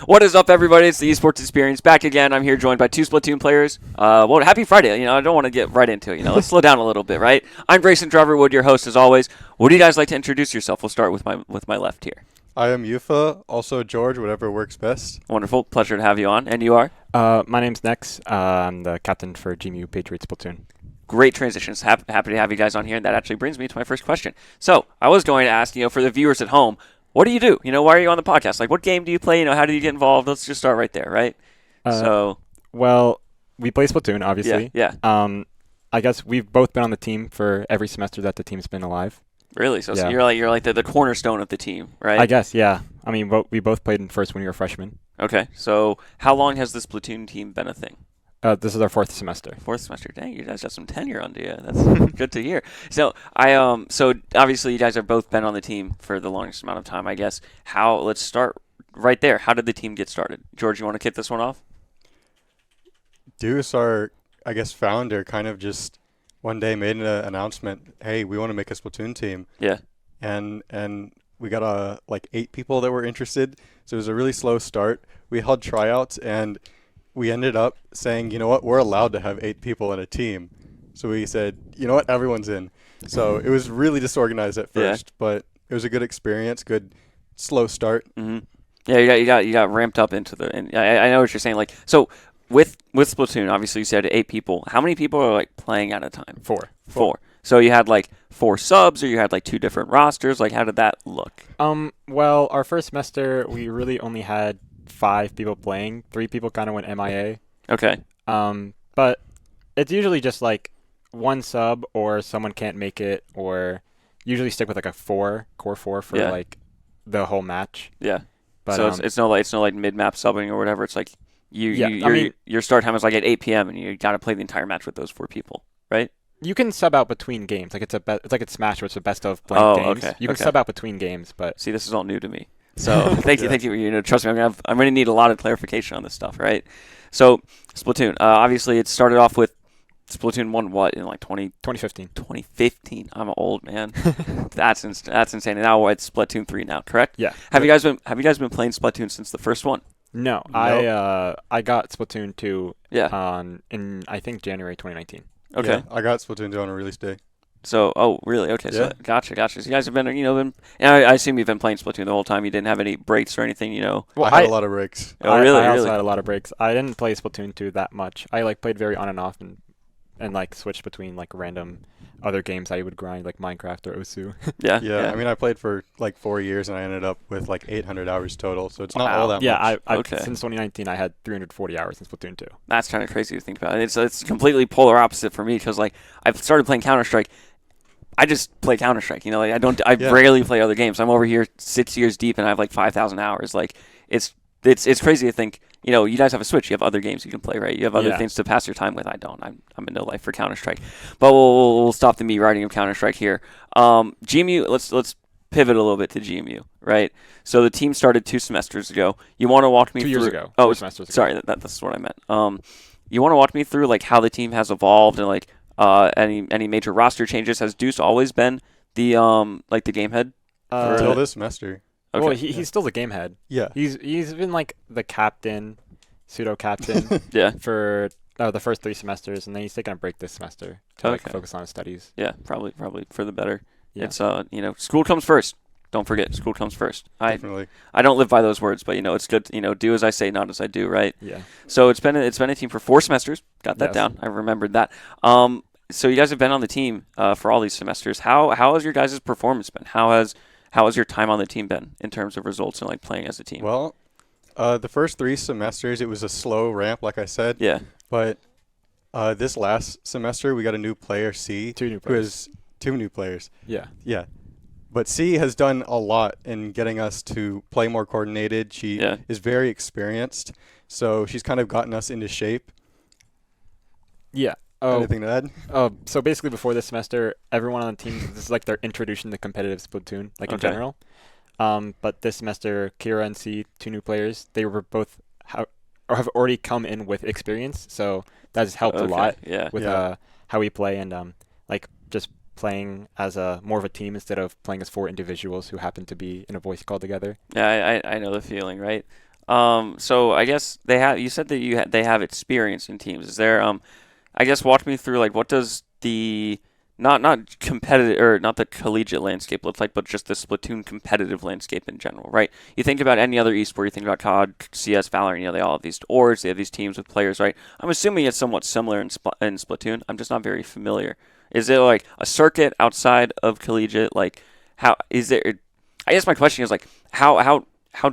What is up, everybody? It's the Esports Experience back again. I'm here joined by two Splatoon players. Well, happy Friday. I don't want to get right into it. Let's slow down a little bit, right? I'm Grayson Wood, your host as always. Would you guys like to introduce yourself? We'll start with my left here. I am Euphaa, also George, whatever works best. Wonderful. Pleasure to have you on. And you are? My name's Nex. I'm the captain for GMU Patriots Splatoon. Great transitions. Happy to have you guys on here. And that actually brings me to my first question. So I was going to ask, for the viewers at home, what do you do? Why are you on the podcast? Like, what game do you play? How did you get involved? Let's just start right there, right? Well, we play Splatoon, obviously. Yeah. I guess we've both been on the team for every semester that the team's been alive. Really? So, Yeah. so you're like the cornerstone of the team, right? I guess, yeah. I mean, we both played in first when we were freshmen. Okay. So how long has this Splatoon team been a thing? This is our fourth semester. Fourth semester. Dang, you guys got some tenure under you. That's good to hear. So so obviously you guys have both been on the team for the longest amount of time, I guess. Let's start right there. How did the team get started? George, you want to kick this one off? Deuce, our, founder, kind of just one day made an announcement, hey, we want to make a Splatoon team. Yeah. And we got 8 people that were interested, so it was a really slow start. We held tryouts, and we ended up saying, you know what, we're allowed to have 8 people in a team. So we said, you know what, everyone's in. So it was really disorganized at first, but it was a good experience, good slow start. Mm-hmm. Yeah, you got ramped up into the. And I know what you're saying. Like, so with Splatoon, obviously you said 8 people. How many people are playing at a time? 4. 4. So you had 4 subs, or you had 2 different rosters. How did that look? Well, our first semester we really only had 5 people playing. 3 people kind of went MIA. Okay. But it's usually just one sub, or someone can't make it, or usually stick with core 4 for the whole match. Yeah. But so it's no mid-map subbing or whatever. It's your start time is at 8 p.m. and you got to play the entire match with those 4 people, right? You can sub out between games. It's like it's Smash, where it's the best of blank games. Okay. You can sub out between games, but see, this is all new to me. So thank you. Trust me, I'm going to need a lot of clarification on this stuff, right? So Splatoon, obviously it started off with Splatoon 1 in 2015. 2015. I'm old, man. That's insane. And now it's Splatoon 3 now, correct? Yeah. Have you guys been playing Splatoon since the first one? No. I got Splatoon 2 in I think January 2019. Okay. Yeah, I got Splatoon 2 on release day. So, really? Okay. Yeah. So, gotcha. So you guys have been, and I assume you've been playing Splatoon the whole time. You didn't have any breaks or anything, Well, I had a lot of breaks. Oh, really? I also had a lot of breaks. I didn't play Splatoon 2 that much. I played very on and off and switched between random other games I would grind, like Minecraft or Osu. Yeah. Yeah. I mean, I played for 4 years, and I ended up with 800 hours total, so it's not all that much. Okay. Since 2019, I had 340 hours in Splatoon 2. That's kind of crazy to think about. It's completely polar opposite for me, because I've started playing Counter-Strike. I just play Counter-Strike. I rarely play other games. I'm over here 6 years deep, and I have 5,000 hours. It's crazy to think. You guys have a Switch. You have other games you can play, right? You have other things to pass your time with. I don't. I'm in no life for Counter-Strike. But we'll stop the me writing of Counter-Strike here. GMU. Let's pivot a little bit to GMU, right? So the team started 2 semesters ago. You want to walk me 2 through? years ago. Oh, 2 semesters ago. Sorry. That's what I meant. You want to walk me through how the team has evolved and any major roster changes? Has Deuce always been the the game head? Until this semester. Okay. Well, he's still the game head. Yeah. He's been the captain, pseudo captain. Yeah. For the first 3 semesters, and then he's taking a break this semester to focus on his studies. Yeah, probably for the better. Yeah. It's school comes first. Don't forget, school comes first. Definitely. I don't live by those words, but it's good. Do as I say, not as I do, right? Yeah. So it's been a team for 4 semesters. Got that down. I remembered that. So you guys have been on the team for all these semesters. How has your guys' performance been? How has your time on the team been in terms of results and playing as a team? Well, the first 3 semesters, it was a slow ramp, like I said. Yeah. But this last semester, we got a new player, C. 2 new Who players. is 2 new players. Yeah. Yeah. But C has done a lot in getting us to play more coordinated. She is very experienced, so she's kind of gotten us into shape. Yeah. Anything to add? So basically, before this semester, everyone on the team, this is their introduction to competitive Splatoon, in general. But this semester, Kira and C, 2 new players, they were both have already come in with experience, so that has helped a lot with how we play and just playing as more of a team instead of playing as 4 individuals who happen to be in a voice call together. Yeah, I know the feeling, right? So I guess they have. You said that they have experience in teams. Is there? I guess walk me through like what does the not competitive or not the collegiate landscape look like, but just the Splatoon competitive landscape in general, right? You think about any other esport, you think about COD, CS, Valorant. They all have these orgs, they have these teams with players, right? I'm assuming it's somewhat similar in Splatoon. I'm just not very familiar. Is it like a circuit outside of collegiate? Like, how is there? I guess my question is like, how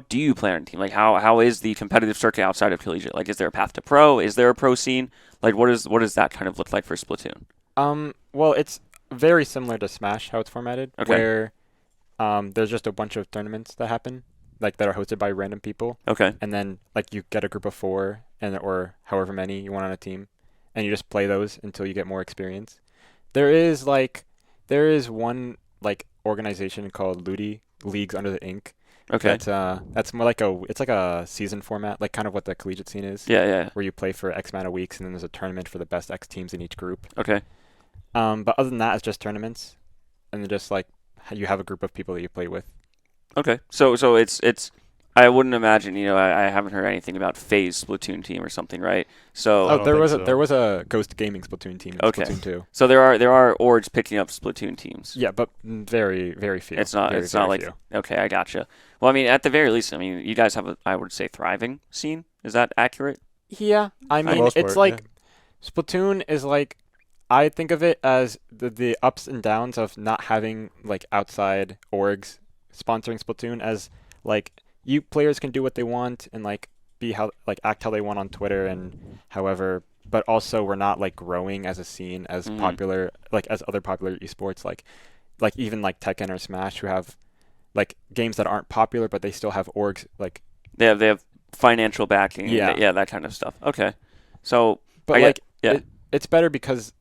do you play on a team? Like, how is the competitive circuit outside of collegiate? Like, is there a path to pro? Is there a pro scene? Like, what does that kind of look like for Splatoon? Well, it's very similar to Smash, how it's formatted, Okay. where there's just a bunch of tournaments that happen, like that are hosted by random people, Okay. and then like you get a group of 4 or however many you want on a team, and you just play those until you get more experience. There is one like organization called Ludi, Leagues Under the Ink. Okay. That's more like it's like a season format, like kind of what the collegiate scene is. Yeah. Where you play for X amount of weeks, and then there's a tournament for the best X teams in each group. Okay. But other than that, it's just tournaments, and then just like you have a group of people that you play with. Okay. So it's I wouldn't imagine, I haven't heard anything about FaZe Splatoon team or something, right? So I don't there think was so. there was a Ghost Gaming Splatoon team in Okay. Splatoon 2. so there are orgs picking up Splatoon teams. Yeah, but very, very few. It's not Very, it's not very like few. okay, I gotcha. Well, I mean, at the very least, I mean, you guys have a, I would say, thriving scene. Is that accurate? Yeah, I For the mean, most it's part, like Splatoon is like I think of it as the ups and downs of not having like outside orgs sponsoring Splatoon, as like you players can do what they want and like act how they want on Twitter and however, but also we're not like growing as a scene as Mhm. popular like as other popular esports like even like Tekken or Smash, who have like games that aren't popular but they still have orgs like. They have financial backing. Yeah. Yeah, that kind of stuff. Okay. So But I get- like, yeah. it's better because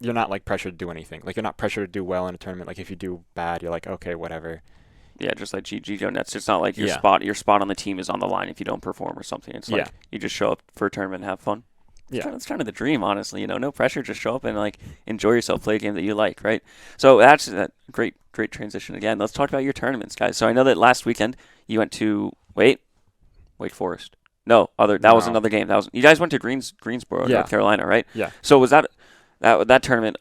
you're not like pressured to do anything. Like you're not pressured to do well in a tournament. Like if you do bad, you're like, okay, whatever. Yeah, just like GG Nets. It's not like Yeah. your spot on the team is on the line if you don't perform or something. It's like Yeah. you just show up for a tournament and have fun. Yeah. It's kind of the dream, honestly. No pressure. Just show up and like enjoy yourself, play a game that you like, right? So that's that great transition again. Let's talk about your tournaments, guys. So I know that last weekend you went to Wake Forest. No, that was No. another game. You guys went to Greensboro, Yeah. North Carolina, right? Yeah. So was that tournament?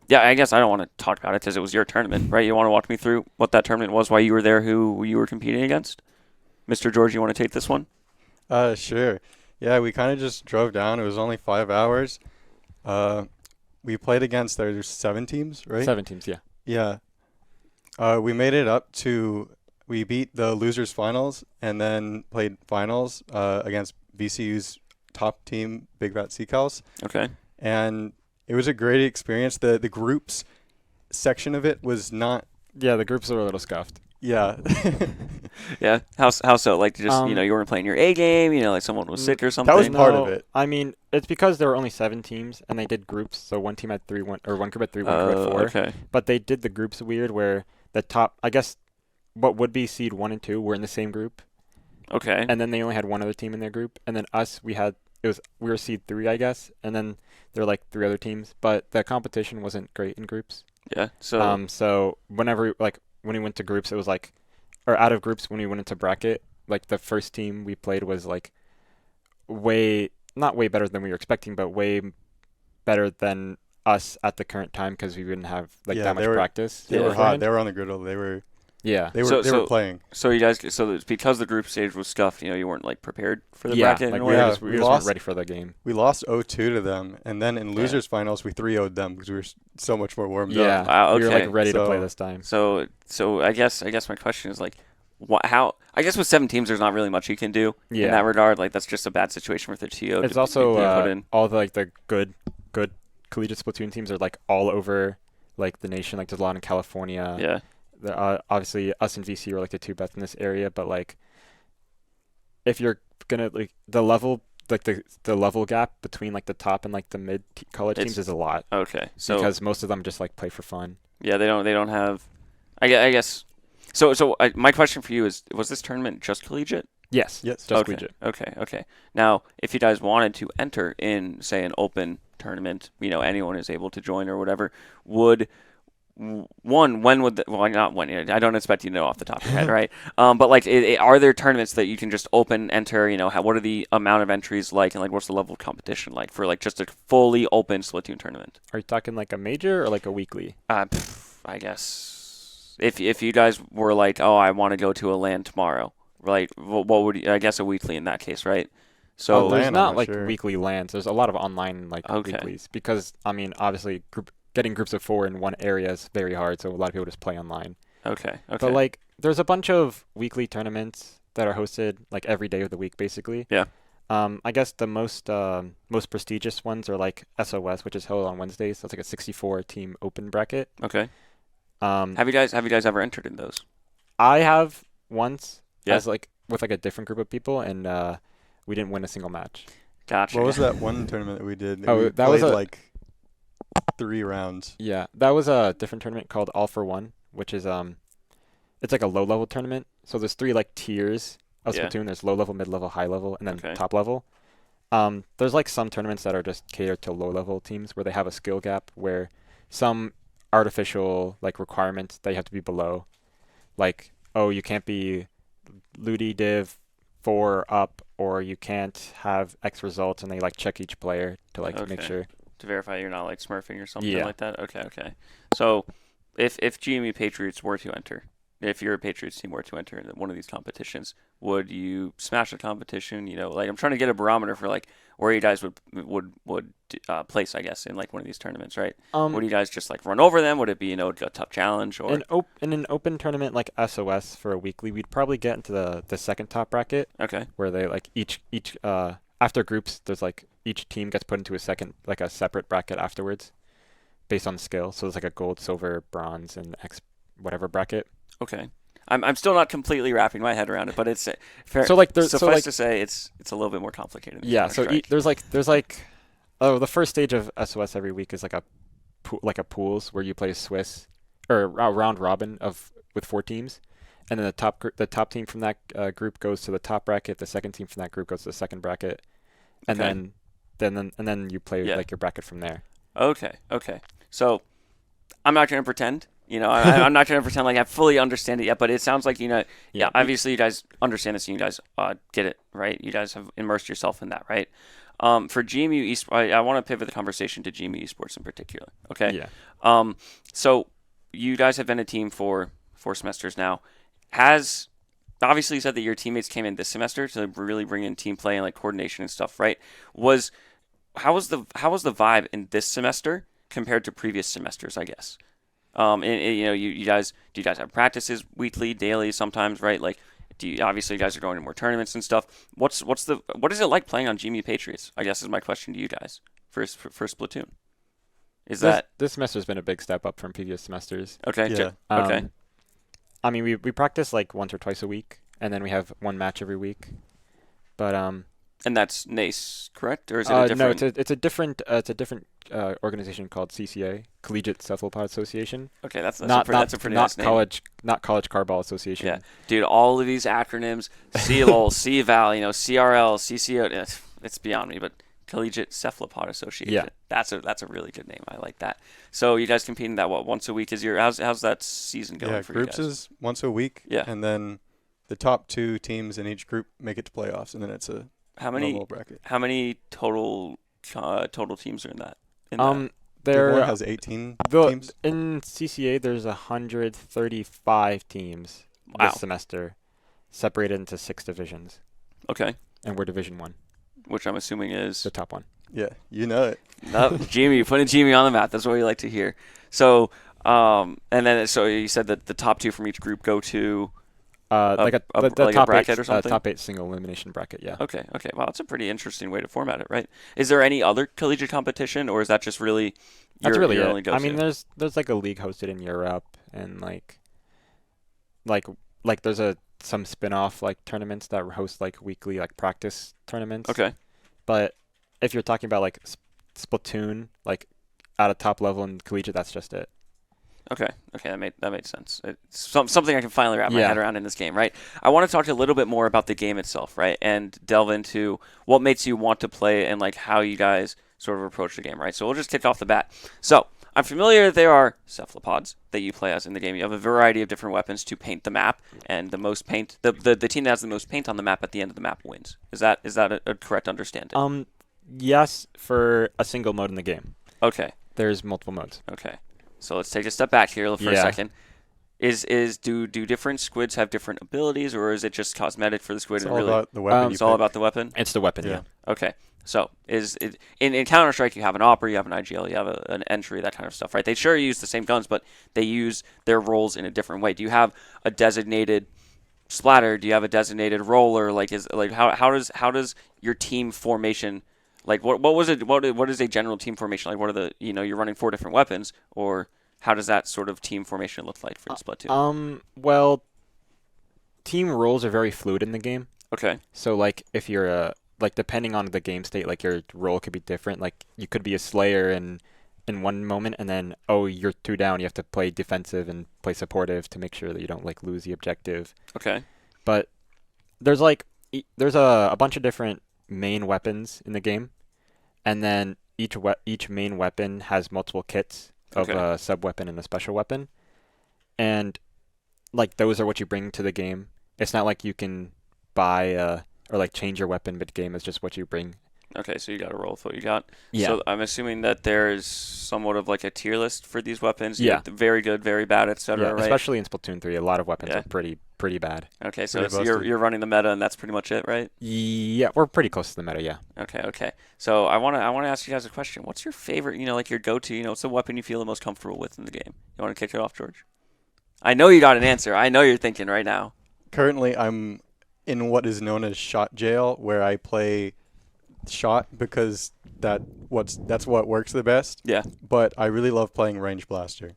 Yeah, I guess I don't want to talk about it because it was your tournament, right? You want to walk me through what that tournament was, why you were there, who you were competing against? Mr. George, you want to take this one? Sure. Yeah, we kind of just drove down. It was only 5 hours. We played against there's 7 teams, right? 7 teams, yeah. Yeah. We made it up to. We beat the losers finals and then played finals against VCU's top team, Big Vat Seacals. Okay. And it was a great experience. The groups section of it was not. Yeah, the groups were a little scuffed. Yeah. Yeah. How so? Like just you weren't playing your A game. Like someone was sick or something. was part of it. I mean, it's because there were only 7 teams and they did groups. So one team had 3, one group had 3, one group had 4. Okay. But they did the groups weird where the top, I guess, what would be seed 1 and 2 were in the same group. Okay. And then they only had one other team in their group, and then us, we were seed 3, I guess, and then there were like 3 other teams, but the competition wasn't great in groups. Yeah. So. So whenever when we went to groups, it was like, or out of groups when we went into bracket, like the first team we played was like not way better than we were expecting, but way better than us at the current time because we didn't have like that much practice. They were hot. beforehand. They were on the griddle. They were So playing. So you guys. So it's because the group stage was scuffed. You weren't like prepared for the Yeah, bracket. like in a we way? just weren't ready for the game. We lost 0-2 to them, and then in losers finals we 3-0'd them because we were so much more warmed Yeah, up. Wow, we were okay. like ready to play So- this time. So I guess my question is like, how? I guess with 7 teams, there's not really much you can do in Yeah. that regard. Like that's just a bad situation for the TO. It's to also be put in. all the like the good collegiate Splatoon teams are like all over like the nation. Like there's a lot in California. Yeah. Obviously, us and VC are like the 2 best in this area. But like, if you're gonna like the level gap between like the top and like the mid college teams is a lot. Okay. So because most of them just like play for fun. yeah, they don't have. I guess. So my question for you is: was this tournament just collegiate? Yes. Yes. Just Okay. collegiate. Okay. Now, if you guys wanted to enter in, say, an open tournament, anyone is able to join or whatever. one, when would well, not when, I don't expect you to know off the top of your head, right? But like, are there tournaments that you can just open, enter, what are the amount of entries like, and like, what's the level of competition like for like just a fully open Splatoon tournament? Are you talking like a major or like a weekly? I guess if you guys were like, oh, I want to go to a LAN tomorrow, like, what would you, I guess a weekly in that case, right? So There's LAN, I'm not not like sure. weekly LANs. There's a lot of online like Okay. weeklies because I mean obviously getting groups of 4 in one area is very hard, so a lot of people just play online. Okay. But like there's a bunch of weekly tournaments that are hosted like every day of the week basically. Yeah. I guess the most prestigious ones are like SOS, which is held on Wednesdays. That's like a 64 team open bracket. Okay. Um, Have you guys ever entered in those? I have once Yeah. as like with like a different group of people, and we didn't win a single match. Gotcha. What was that one tournament that we did? Oh, we that was played a- like 3 rounds. Yeah, that was a different tournament called All for One, which is it's like a low level tournament. So there's 3 like tiers of Yeah. Splatoon. There's low level, mid level, high level, and then Okay. top level. There's like some tournaments that are just catered to low level teams where they have a skill gap where some artificial like requirements that you have to be below, like you can't be Ludi Div 4 up, or you can't have X results, and they like check each player to like make Okay. sure. To verify you're not like smurfing or something Yeah. like that? Okay. So if GMU Patriots were to enter, if your Patriots team were to enter in one of these competitions, would you smash the competition? Like I'm trying to get a barometer for like where you guys would place, I guess, in like one of these tournaments, right? Would you guys just like run over them? Would it be a tough challenge or? In an open tournament like SOS for a weekly, we'd probably get into the second top bracket Okay. where they like each after groups, there's like each team gets put into a separate bracket afterwards based on skill. So there's like a gold, silver, bronze, and X whatever bracket. Okay. I'm still not completely wrapping my head around it, but it's fair. So like there's suffice to say it's a little bit more complicated. Than yeah. So Counter-Strike. there's like the first stage of SOS every week is like a pools where you play Swiss or a round robin with 4 teams, and then the top team from that group goes to the top bracket. The second team from that group goes to the second bracket, and Okay. then you play Yeah. like your bracket from there. Okay. So I'm not going to pretend. I'm not going to pretend like I fully understand it yet, but it sounds like, Yeah. obviously you guys understand this and you guys get it, right? You guys have immersed yourself in that, right? For GMU Esports, I want to pivot the conversation to GMU Esports in particular, okay? Yeah. So you guys have been a team for 4 semesters now. Obviously you said that your teammates came in this semester to really bring in team play and like coordination and stuff, right? How was the vibe in this semester compared to previous semesters, I guess? You guys, do you guys have practices weekly, daily, sometimes, right? Like, obviously you guys are going to more tournaments and stuff. What is it like playing on GMU Patriots? I guess is my question to you guys for Splatoon. This semester's been a big step up from previous semesters. Okay? Yeah. Okay. I mean, we practice like once or twice a week, and then we have one match every week. But And that's NACE, correct? Or is it a different? No, it's a different organization called CCA, Collegiate Cephalopod Association. Okay, that's Not a pretty nice name. College Carball Association. Yeah, dude, all of these acronyms, CLOL, CVAL, CRL, CCO, it's beyond me, but Collegiate Cephalopod Association. Yeah. That's a really good name. I like that. So you guys competing that once a week is how's that season going for groups you guys? is once a week. Yeah. And then the top 2 teams in each group make it to playoffs, and then it's a How many normal bracket. total teams are in that? There Everyone has 18 the teams. in CCA there's 135 teams Wow. this semester, separated into 6 divisions, Okay, and we're Division 1, which I'm assuming is the top one. Yeah, you know it. no, Jamie, putting Jamie on the map. That's what we like to hear. So, and then so you said that the top 2 from each group go to. Like a like a top bracket 8 or something? top 8 single elimination bracket. Yeah. Okay. Wow, that's a pretty interesting way to format it, right? Is there any other collegiate competition, or is that just really That's really your it. only go-to? I mean, there's like a league hosted in Europe, and like there's some spin-off like tournaments that host like weekly like practice tournaments. Okay. But if you're talking about like Splatoon, like at a top level in collegiate, that's just it. Okay, that made sense. It's something I can finally wrap my Yeah. head around in this game, right? I want to talk a little bit more about the game itself, right, and delve into what makes you want to play and like how you guys sort of approach the game, right? So we'll just kick off the bat. So I'm familiar that there are cephalopods that you play as in the game. You have a variety of different weapons to paint the map, and the most paint, the team that has the most paint on the map at the end of the map wins. Is that a correct understanding? Yes, for a single mode in the game. Okay. There's multiple modes. Okay. So let's take a step back here for a second. Do different squids have different abilities, or is it just cosmetic for the squid? It's all about the weapon. It's all about the weapon. It's the weapon. Yeah. Okay. So in Counter-Strike you have an Opera, you have an IGL, you have an entry, that kind of stuff, right? They sure use the same guns, but they use their roles in a different way. Do you have a designated splatter? Do you have a designated roller? How does your team formation, like what is a general team formation like? What are the you're running 4 different weapons, or how does that sort of team formation look like for Splatoon? Well, team roles are very fluid in the game. Okay. So like if you're depending on the game state, like your role could be different. Like you could be a Slayer in one moment, and then you're 2 down, you have to play defensive and play supportive to make sure that you don't like lose the objective. Okay. But there's a bunch of different main weapons in the game, and then each main weapon has multiple kits of a sub weapon and a special weapon, and like those are what you bring to the game. It's not like you can buy or like change your weapon mid-game. It's just what you bring. Okay, so you got to roll with what you got. Yeah. So I'm assuming that there's somewhat of like a tier list for these weapons. Yeah. Very good, very bad, etc. Yeah, right? especially in Splatoon 3, a lot of weapons are pretty bad. Okay, so you're running the meta, and that's pretty much it, right? Yeah, we're pretty close to the meta. Yeah. Okay. So I want to ask you guys a question. What's your favorite? Like your go-to. What's the weapon you feel the most comfortable with in the game? You want to kick it off, George? I know you got an answer. I know you're thinking right now. Currently, I'm in what is known as shot jail, where I play shot because that's what works the best. Yeah. But I really love playing range blaster.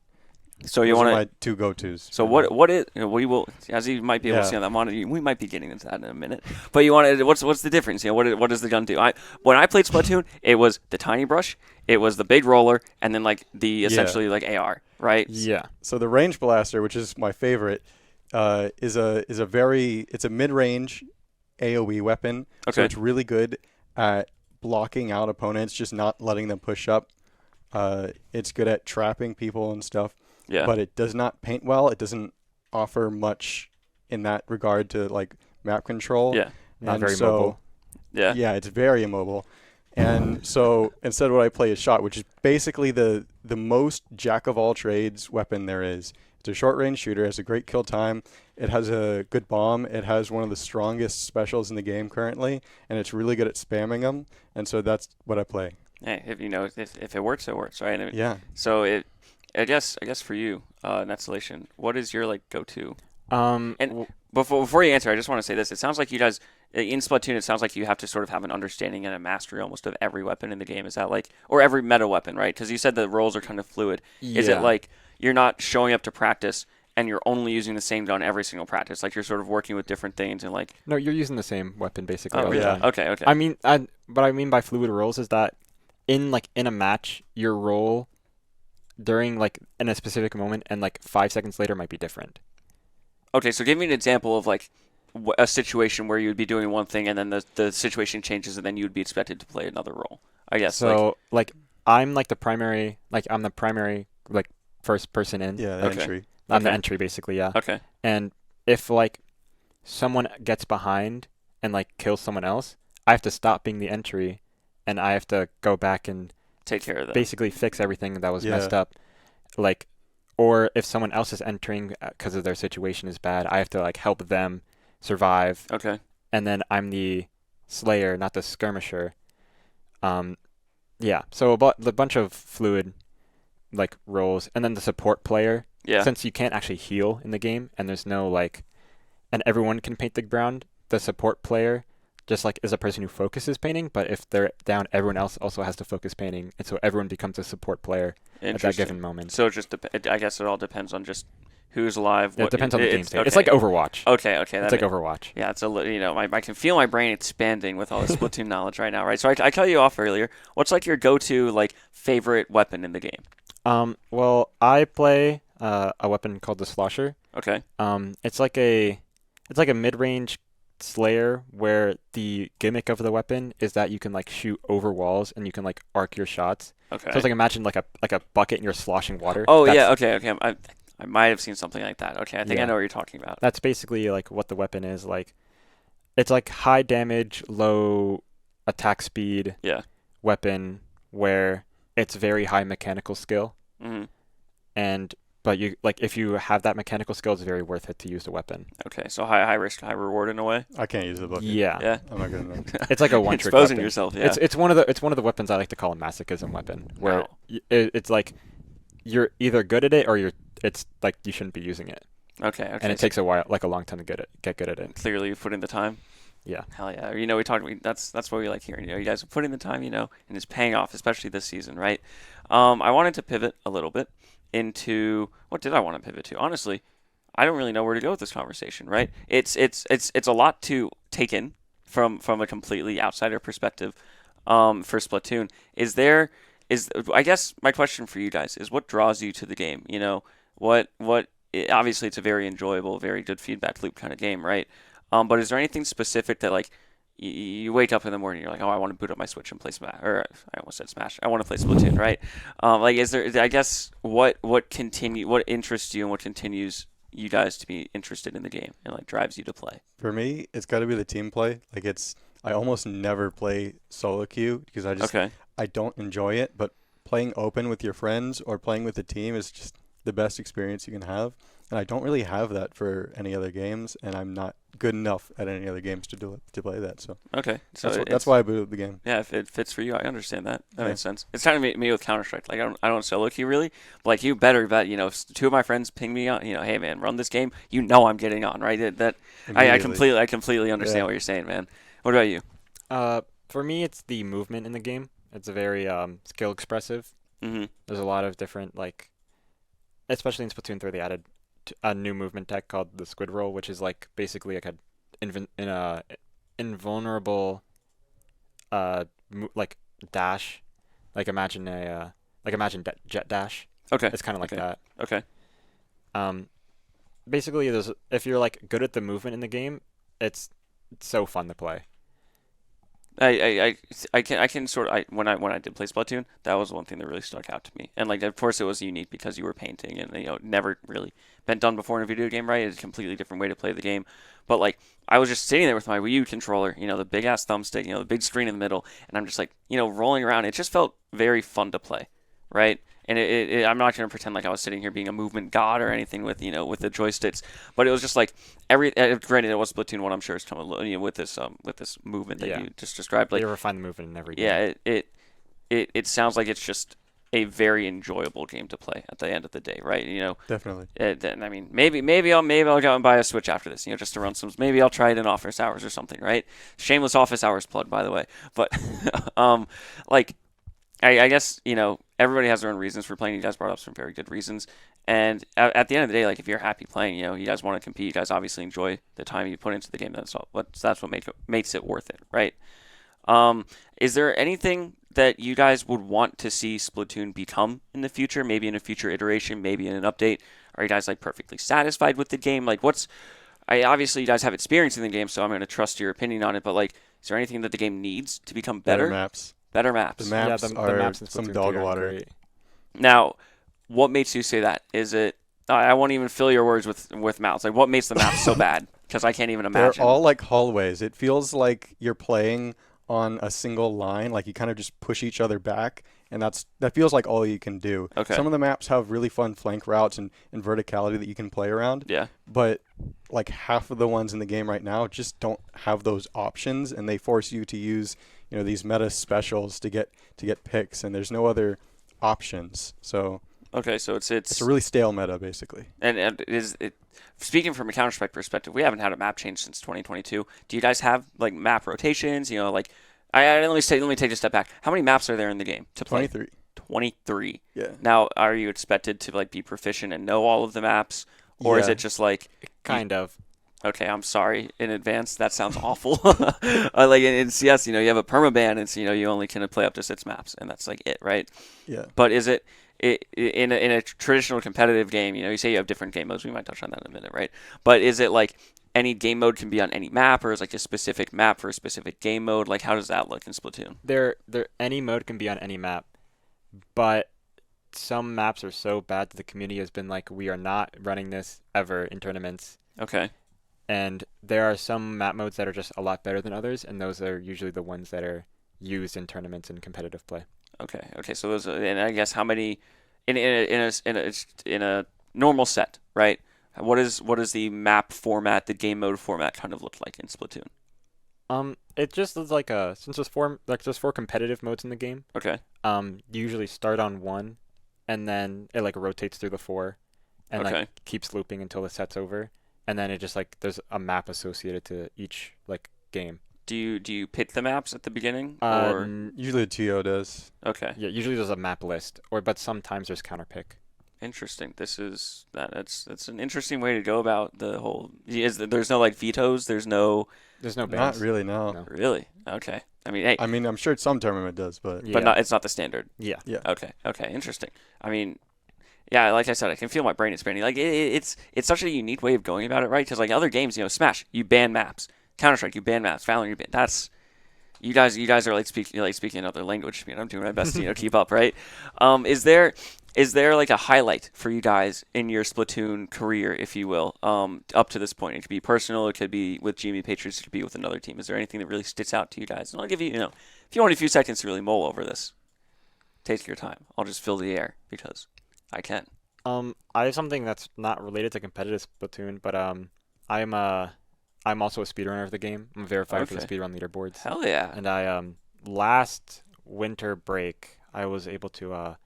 So you want my 2 go-tos. So what is we will, as you might be able to see on that monitor, we might be getting into that in a minute. But what's the difference? What does the gun do? When I played Splatoon, it was the tiny brush, it was the big roller, and then like the essentially like AR, right? Yeah. So the range blaster, which is my favorite, is a mid-range AoE weapon. Okay. So it's really good at blocking out opponents, just not letting them push up. It's good at trapping people and stuff. Yeah. But it does not paint well. It doesn't offer much in that regard to like map control. Yeah. Not very mobile. Yeah. Yeah, it's very immobile. And so instead what I play is shot, which is basically the most jack of all trades weapon there is. It's a short range shooter, has a great kill time. It has a good bomb. It has one of the strongest specials in the game currently, and it's really good at spamming them. And so that's what I play. Hey, if it works, it works, right? I mean, Yeah. So I guess for you, Nexlation, what is your like go-to? And before you answer, I just want to say this. It sounds like you guys in Splatoon. It sounds like you have to sort of have an understanding and a mastery almost of every weapon in the game. Is that like, or every meta weapon, right? Because you said the roles are kind of fluid. Yeah. Is it like you're not showing up to practice and you're only using the same gun every single practice? Like you're sort of working with different things and like. No, you're using the same weapon basically. Oh, all the really? time. Okay. I mean, what I mean by fluid roles is that in a match, your role during like in a specific moment and like 5 seconds later might be different. Okay, so give me an example of like a situation where you would be doing one thing and then the situation changes and then you would be expected to play another role. I guess. So like I'm the primary like first person in. Yeah, the entry. I'm the entry basically, yeah. Okay. And if like someone gets behind and like kills someone else, I have to stop being the entry and I have to go back and take care of that. Basically fix everything that was messed up. Like, or if someone else is entering because of their situation is bad, I have to like help them survive. Okay. And then I'm the slayer, not the skirmisher. Yeah. So a bunch of fluid like roles, and then the support player. Yeah. Since you can't actually heal in the game, and there's no like, and everyone can paint the ground. The support player just like is a person who focuses painting, but if they're down, everyone else also has to focus painting, and so everyone becomes a support player at that given moment. So I guess it all depends on just who's alive. It depends on the game state. Okay. It's like Overwatch. Okay. It's like Overwatch. Yeah, it's I can feel my brain expanding with all this Splatoon knowledge right now, right? So I cut you off earlier. What's like your go-to like favorite weapon in the game? Well, I play a weapon called the Slosher. Okay. It's like a mid-range Slayer, where the gimmick of the weapon is that you can like shoot over walls and you can like arc your shots. Okay. So it's like imagine like a bucket and you're sloshing water. Oh yeah. Okay. I might have seen something like that. Okay. I think I Yeah. know what you're talking about. That's basically like what the weapon is. Like it's like high damage, low attack speed Yeah. weapon where it's very high mechanical skill. Mm-hmm. But you like if you have that mechanical skill, it's very worth it to use the weapon. Okay. So high risk, high reward in a way. I can't use the bucket. Yeah. Yeah. I'm not good enough. It's like a one-trick Exposing weapon. yourself. Yeah. It's one of the weapons I like to call a masochism weapon, where Wow. it's like you're either good at it or it's like you shouldn't be using it, Okay. Okay. and it takes a while, like a long time to get good at it. Clearly, you've put in the time. Yeah. Hell yeah. We talked. That's what we like hearing. You guys are putting the time. And it's paying off, especially this season, right? I wanted to pivot a little bit into what did I want to pivot to? Honestly, I don't really know where to go with this conversation, right? It's a lot to take in from a completely outsider perspective. For Splatoon, I guess my question for you guys is what draws you to the game? Obviously it's a very enjoyable, very good feedback loop kind of game, right? But is there anything specific that like you wake up in the morning, you're like, oh, I want to boot up my Switch and play Smash, or I almost said Smash. I want to play Splatoon, right? Like, is there? I guess what interests you and what continues you guys to be interested in the game and like drives you to play? For me, it's got to be the team play. Like I almost never play solo queue because I don't enjoy it. But playing open with your friends or playing with a team is just the best experience you can have. And I don't really have that for any other games, and I'm not good enough at any other games to play that. So okay, so that's why I booted the game. Yeah, if it fits for you, I understand that. That makes sense. It's kind of me with Counter-Strike. Like I don't solo queue really, but like you better bet. If two of my friends ping me on, hey man, run this game. I'm getting on, right? I completely understand what you're saying, man. What about you? For me, it's the movement in the game. It's a very skill expressive. Mm-hmm. There's a lot of different especially in Splatoon 3, they added a new movement tech called the squid roll, which is like basically like a invulnerable like dash, like imagine jet dash. Okay, It's kind of like that. Okay. Basically, if you're like good at the movement in the game, it's so fun to play. I can sort of when I did play Splatoon, that was one thing that really stuck out to me. And like of course it was unique because you were painting and never really been done before in a video game, right? It's a completely different way to play the game. But like I was just sitting there with my Wii U controller, the big ass thumbstick, the big screen in the middle, and I'm just like, rolling around. It just felt very fun to play, right? And I'm not going to pretend like I was sitting here being a movement god or anything with with the joysticks, but it was just like granted it was Splatoon 1, I'm sure it's coming with this movement that you just described. Like you refine the movement in every game. Yeah, it sounds like it's just a very enjoyable game to play at the end of the day, right? Definitely. I mean, maybe I'll go and buy a Switch after this, just to run some. Maybe I'll try it in office hours or something, right? Shameless office hours plug, by the way. But like. I guess, everybody has their own reasons for playing. You guys brought up some very good reasons. And at the end of the day, like, if you're happy playing, you guys want to compete, you guys obviously enjoy the time you put into the game. That's what makes it worth it, right? Is there anything that you guys would want to see Splatoon become in the future? Maybe in a future iteration, maybe in an update? Are you guys, like, perfectly satisfied with the game? Like, obviously you guys have experience in the game, so I'm going to trust your opinion on it. But, like, is there anything that the game needs to become better? Better Better maps. maps. The maps the are maps in some Splatoon dog 3 are water. great. Now, what makes you say that? Is it? I won't even fill your words with maps. Like, what makes the maps so bad? Because I can't even imagine. They're all like hallways. It feels like you're playing on a single line. Like you kind of just push each other back, and that feels like all you can do. Okay. Some of the maps have really fun flank routes and verticality that you can play around. Yeah. But like half of the ones in the game right now just don't have those options, and they force you to use these meta specials to get picks, and there's no other options. So okay, so it's a really stale meta basically. And is it speaking from a Counter-Strike perspective, we haven't had a map change since 2022. Do you guys have like map rotations? Let me take a step back. How many maps are there in the game to play? 23. 23. Yeah. Now, are you expected to like be proficient and know all of the maps, or is it just like kind of? Okay, I'm sorry in advance. That sounds awful. Like in CS, you have a permaban, and so, you only can play up to 6 maps, and that's like it, right? Yeah. But is it in a traditional competitive game? You say you have different game modes. We might touch on that in a minute, right? But is it like any game mode can be on any map, or is like a specific map for a specific game mode? Like, how does that look in Splatoon? Any mode can be on any map, but some maps are so bad that the community has been like, we are not running this ever in tournaments. Okay. And there are some map modes that are just a lot better than others, and those are usually the ones that are used in tournaments and competitive play. Okay. So those, and I guess how many in a normal set, right? What is the map format, the game mode format kind of look like in Splatoon? It just is like since there's four competitive modes in the game. Okay. You usually start on one, and then it like rotates through the four, and Okay. like keeps looping until the set's over, and then it just like there's a map associated to each like game. Do you pick the maps at the beginning, Uh, or n- Usually the TO does. okay? yeah, usually there's a map list, but sometimes there's counter pick. Interesting. That's an interesting way to go about the whole. There's no like vetoes. There's no There's no Not bans. really, no. No. really. Okay. I mean, hey, I mean, I'm sure some tournament does, but Yeah. but not. It's not the standard. Yeah. Okay. Interesting. I mean, yeah, like I said, I can feel my brain expanding. Like it's such a unique way of going about it, right? Because like other games, Smash, you ban maps. Counter Strike, you ban maps. Valorant, you ban. That's you guys are like speaking another language. I'm doing my best to keep up, right? Is there like a highlight for you guys in your Splatoon career, if you will, up to this point? It could be personal, it could be with GMU Patriots, it could be with another team. Is there anything that really sticks out to you guys? And I'll give you, if you want a few seconds to really mull over this, take your time. I'll just fill the air because I can. I have something that's not related to competitive Splatoon, but I'm also a speedrunner of the game. I'm verified for the Okay. speedrun leaderboards. Hell yeah. And I last winter break I was able to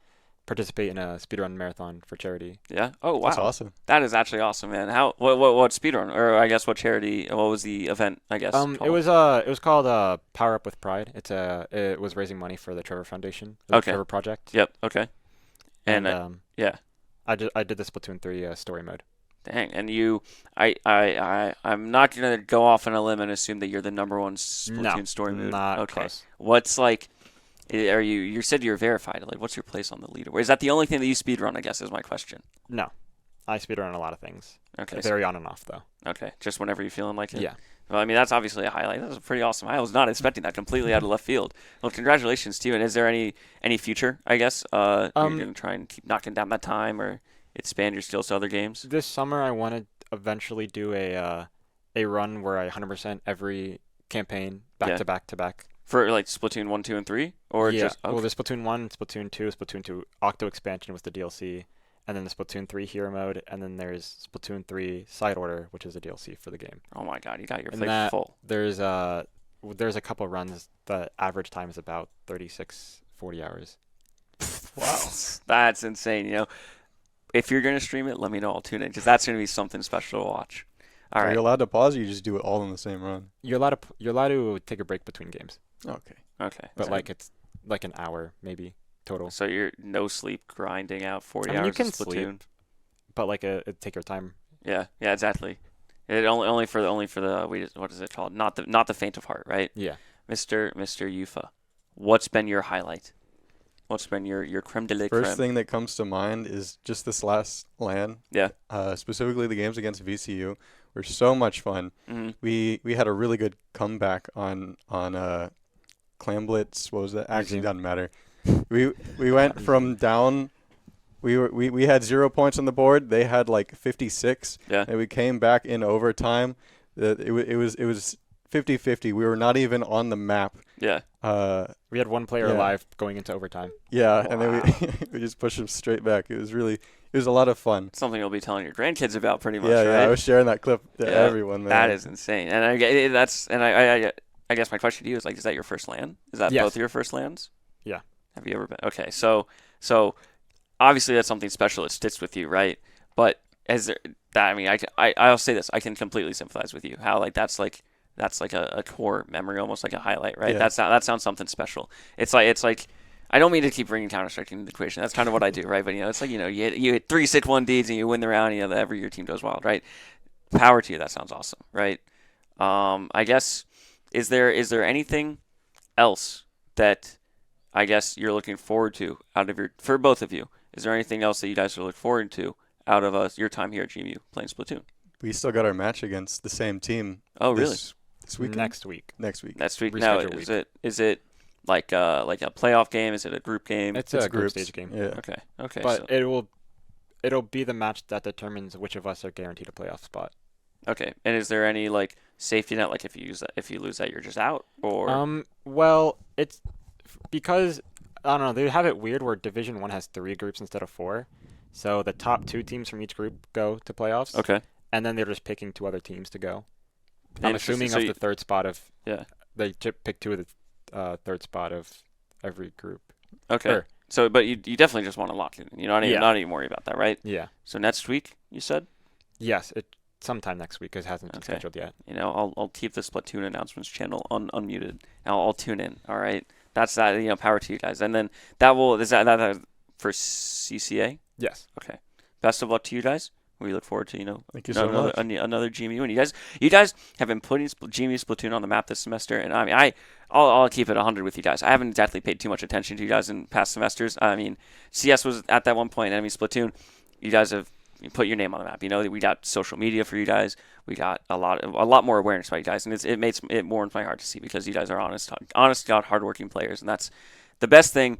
participate in a speedrun marathon for charity. Yeah. Oh wow. that's awesome. That is actually awesome, man. What speedrun, or I guess what charity? What was the event? I guess. It called? was called Power Up with Pride. It was raising money for the Trevor Foundation, the Okay. Trevor Project. Yep. Okay. And yeah. I did the Splatoon 3 story mode. Dang. And I'm not gonna go off on a limb and assume that you're the number one Splatoon No, story mode. not Okay. close. What's like? Are you? You said you're verified. Like, what's your place on the leaderboard? Is that the only thing that you speedrun? I guess is my question. No, I speedrun a lot of things. Okay. Very on and off though. Okay. Just whenever you're feeling like it. Yeah. Well, I mean, that's obviously a highlight. That was pretty awesome. I was not expecting that, completely out of left field. Well, congratulations to you. And is there any future, I guess? You're going to try and keep knocking down that time or expand your skills to other games? This summer I want to eventually do a run where I 100% every campaign Yeah. to back. For, like, Splatoon 1, 2, and 3? Or yeah. just... Well, Okay. there's Splatoon 1, Splatoon 2, Splatoon 2 Octo expansion with the DLC, and then the Splatoon 3 hero mode, and then there's Splatoon 3 Side Order, which is the DLC for the game. Oh, my God. You got your And plate that- full. There's a couple runs. The average time is about 40 hours. Wow. That's insane, If you're going to stream it, let me know. I'll tune in because that's going to be something special to watch. All Are right. you allowed to pause, or you just do it all in the same run? You're allowed to take a break between games, Okay. Okay. but So- like it's like an hour maybe total. So you're no sleep grinding out 40 I mean, hours you can of Splatoon? sleep. But like take your time. Yeah, exactly. It only for the what is it called? Not the faint of heart, right? Yeah. Mr. Euphaa, what's been your highlight? What's been your creme de la creme? First thing that comes to mind is just this last LAN. Yeah. Specifically, the games against VCU were so much fun. Mm-hmm. We had a really good comeback on Clam Blitz. What was that? Actually, Museum. doesn't matter. We went from down. We had 0 points on the board. They had like 56. Yeah. And we came back in overtime. It was 50-50. We were not even on the map. Yeah. We had one player Yeah. alive going into overtime. Yeah, and then Wow. we just pushed them straight back. It was a lot of fun. Something you'll be telling your grandkids about, pretty much, Yeah, right? I was sharing that clip to Yeah, everyone. Man. That is insane, and I guess my question to you is like, is that your first LAN? Is that Yes. both of your first LANs? Yeah. Have you ever been? Okay, so obviously that's something special. It sticks with you, right? But as there, that, I mean, I'll say this: I can completely sympathize with you. How like that's like a core memory, almost like a highlight, right? Yeah. That sounds something special. It's like I don't mean to keep bringing Counter-Strike into the equation. That's kind of what I do, right? But it's like you hit 3 6 1 deeds and you win the round. Every your team goes wild, right? Power to you. That sounds awesome, right? I guess is there anything else that I guess you're looking forward to for both of you? Is there anything else that you guys are looking forward to out of your time here at GMU playing Splatoon? we still got our match against the same team. Oh, really? This weekend? Next week. Next week. Next week. Now, Reschedule is it like a playoff game? Is it a group game? It's a group groups. stage game. Yeah. Okay. But So, it'll be the match that determines which of us are guaranteed a playoff spot. okay. And is there any like safety net? Like if you lose that, you're just out, or Well, it's because I don't know. They have it weird where Division 1 has 3 groups instead of 4. So the top 2 teams from each group go to playoffs. okay. And then they're just picking 2 other teams to go. I'm Interesting. assuming So of the third spot of Yeah. they pick 2 of the third spot of every group. Okay. Or- So, but you definitely just want to lock it in. You're not even worried about that, right? Yeah. So next week, you said. Yes, sometime next week. It hasn't been Okay. scheduled yet. I'll keep the Splatoon announcements channel unmuted. And I'll tune in. All right. That's that. Power to you guys. And then is that for CCA? Yes. Okay. Best of luck to you guys. We look forward to Thank you so much. another GMU. And you guys have been putting GMU Splatoon on the map this semester. And I mean, I'll keep it 100 with you guys. I haven't exactly paid too much attention to you guys in past semesters. I mean, CS was at that one point. And I mean, Splatoon, you guys have put your name on the map. We got social media for you guys. We got a lot more awareness by you guys, and it warms my heart to see because you guys are honest to God, hardworking players, and that's the best thing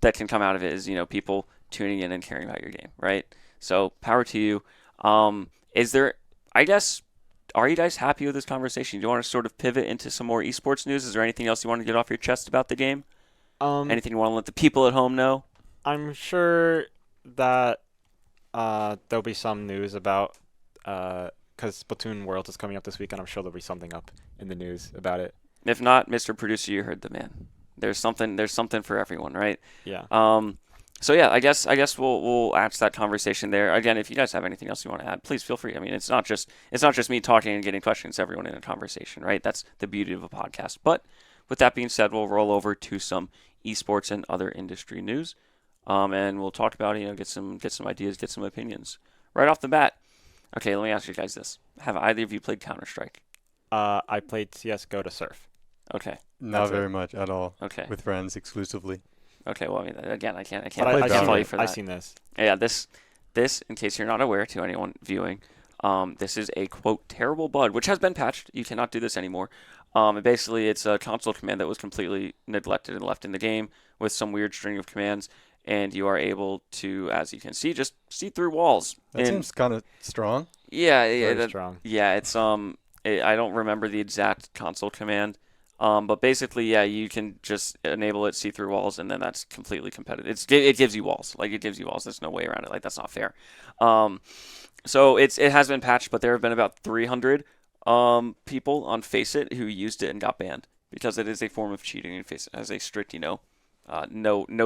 that can come out of it is people tuning in and caring about your game, right? So power to you. Are you guys happy with this conversation? Do you want to sort of pivot into some more esports news? Is there anything else you want to get off your chest about the game? Anything you want to let the people at home know? I'm sure that there'll be some news about because Splatoon Worlds is coming up this week, and I'm sure there'll be something up in the news about it. If not, Mr. Producer, you heard the man. There's something for everyone, right? Yeah. So yeah, I guess we'll add to that conversation there. Again, if you guys have anything else you want to add, please feel free. I mean, it's not just me talking and getting questions. Everyone in a conversation, right? That's the beauty of a podcast. But with that being said, we'll roll over to some esports and other industry news, and we'll talk about get some ideas, get some opinions right off the bat. Okay, let me ask you guys this: have either of you played Counter-Strike? I played CS:GO to surf. Okay. Not very much at all. Okay. With friends exclusively. Okay. Well, I mean, again, I can't But I follow you for that. I've seen this. Yeah, this, in case you're not aware, to anyone viewing, this is a quote terrible bug, which has been patched. You cannot do this anymore. Basically, it's a console command that was completely neglected and left in the game with some weird string of commands, and you are able to, as you can see, just see through walls. That seems kind of strong. Yeah, Very strong. Yeah, it's I don't remember the exact console command. But basically, yeah, you can just enable it, see through walls, and then that's completely competitive. It gives you walls. Like, it gives you walls. There's no way around it. Like, that's not fair. So it has been patched, but there have been about 300 people on Faceit who used it and got banned because it is a form of cheating, and Faceit has a strict, no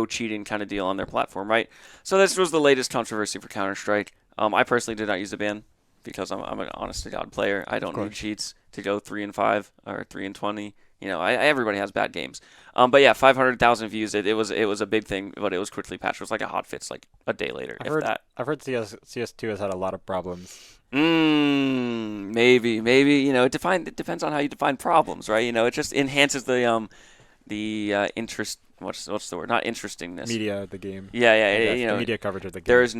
cheating kind of deal on their platform, right? So this was the latest controversy for Counter-Strike. I personally did not use the ban because I'm an honest to God player. I don't need cheats to go 3-5 or 3-20. Everybody has bad games. But yeah, 500,000 views. It was a big thing, but it was quickly patched. It was like a hotfix, like a day later. I've heard CS2 has had a lot of problems. Maybe. It depends on how you define problems, right? It just enhances the interest. What's the word? Not interestingness. Media of the game. Yeah. The media coverage of the game. There is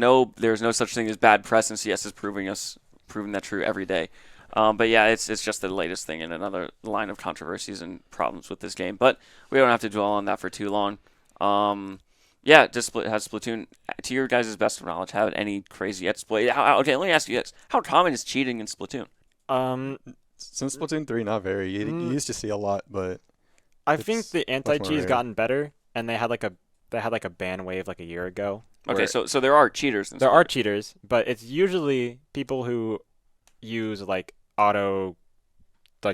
no such thing as bad press, and CS is proving that true every day. But yeah, it's just the latest thing in another line of controversies and problems with this game. But we don't have to dwell on that for too long. Yeah, has Splatoon, to your guys' best of knowledge, have any crazy exploit? Okay, let me ask you this: how common is cheating in Splatoon? Since Splatoon 3, not very. You used to see a lot, but I think the anti-cheat has rare. gotten better, and they had like a ban wave like a year ago. Okay, so there are cheaters. There are cheaters, but it's usually people who use like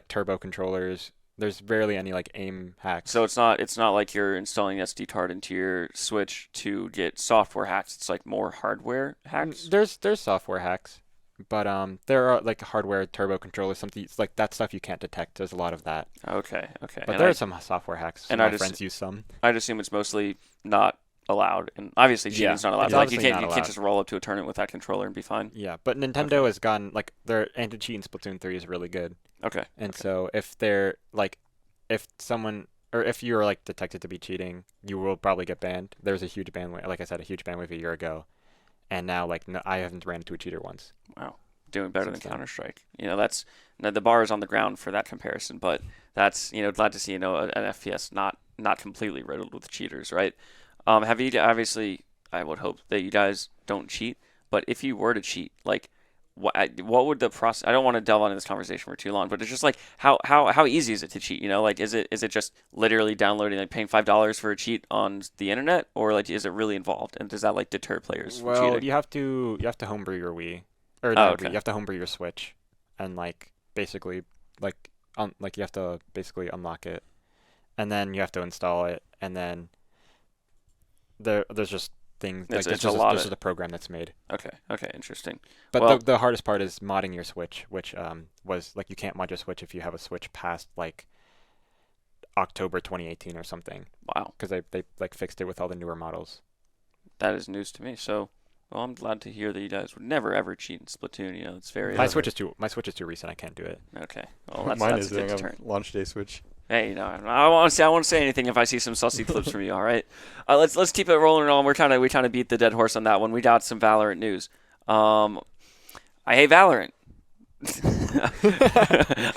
turbo controllers. There's rarely any like aim hacks. So it's not like you're installing SD card into your Switch to get software hacks. It's like more hardware hacks. There's software hacks, but there are like hardware turbo controllers. Something like that stuff you can't detect. There's a lot of that. Okay. But there are some software hacks. And my friends use some. I'd assume it's mostly not allowed, and obviously cheating's not allowed. Like you can't just roll up to a tournament with that controller and be fine. Yeah, but Nintendo has gotten like their anti-cheat in Splatoon 3 is really good. Okay. So if they're like, if someone or if you're like detected to be cheating, you will probably get banned. There's a huge ban wave, like I said, a huge ban wave a year ago, and now like no, I haven't ran into a cheater once. Wow. doing better than since then. Counter-Strike. That's the bar is on the ground for that comparison, but that's glad to see an FPS not completely riddled with cheaters, right? Have you obviously? I would hope that you guys don't cheat, but if you were to cheat, like what would the process? I don't want to delve into this conversation for too long, but it's just like how easy is it to cheat? Like is it just literally downloading, like paying $5 for a cheat on the internet, or like is it really involved, and does that like deter players from Well, cheating? you have to homebrew your Wii, or Oh, not okay. Wii. You have to homebrew your Switch, and like basically like like you have to basically unlock it, and then you have to install it, and then there's just things like It's a lot this of is a program that's made. okay, interesting. But Well, the hardest part is modding your Switch, which was like you can't mod your Switch if you have a Switch past like October 2018 or something, wow, because they like fixed it with all the newer models. that is news to me. So, well, I'm glad to hear that you guys would never ever cheat in Splatoon. It's very My Switch is too recent. I can't do it. okay. Well, that's Mine that's is a good doing deterrent. a launch day switch. Hey, I won't say anything if I see some sussy clips from you. All right, let's keep it rolling on. We kind of beat the dead horse on that one. We got some Valorant news. I hate Valorant.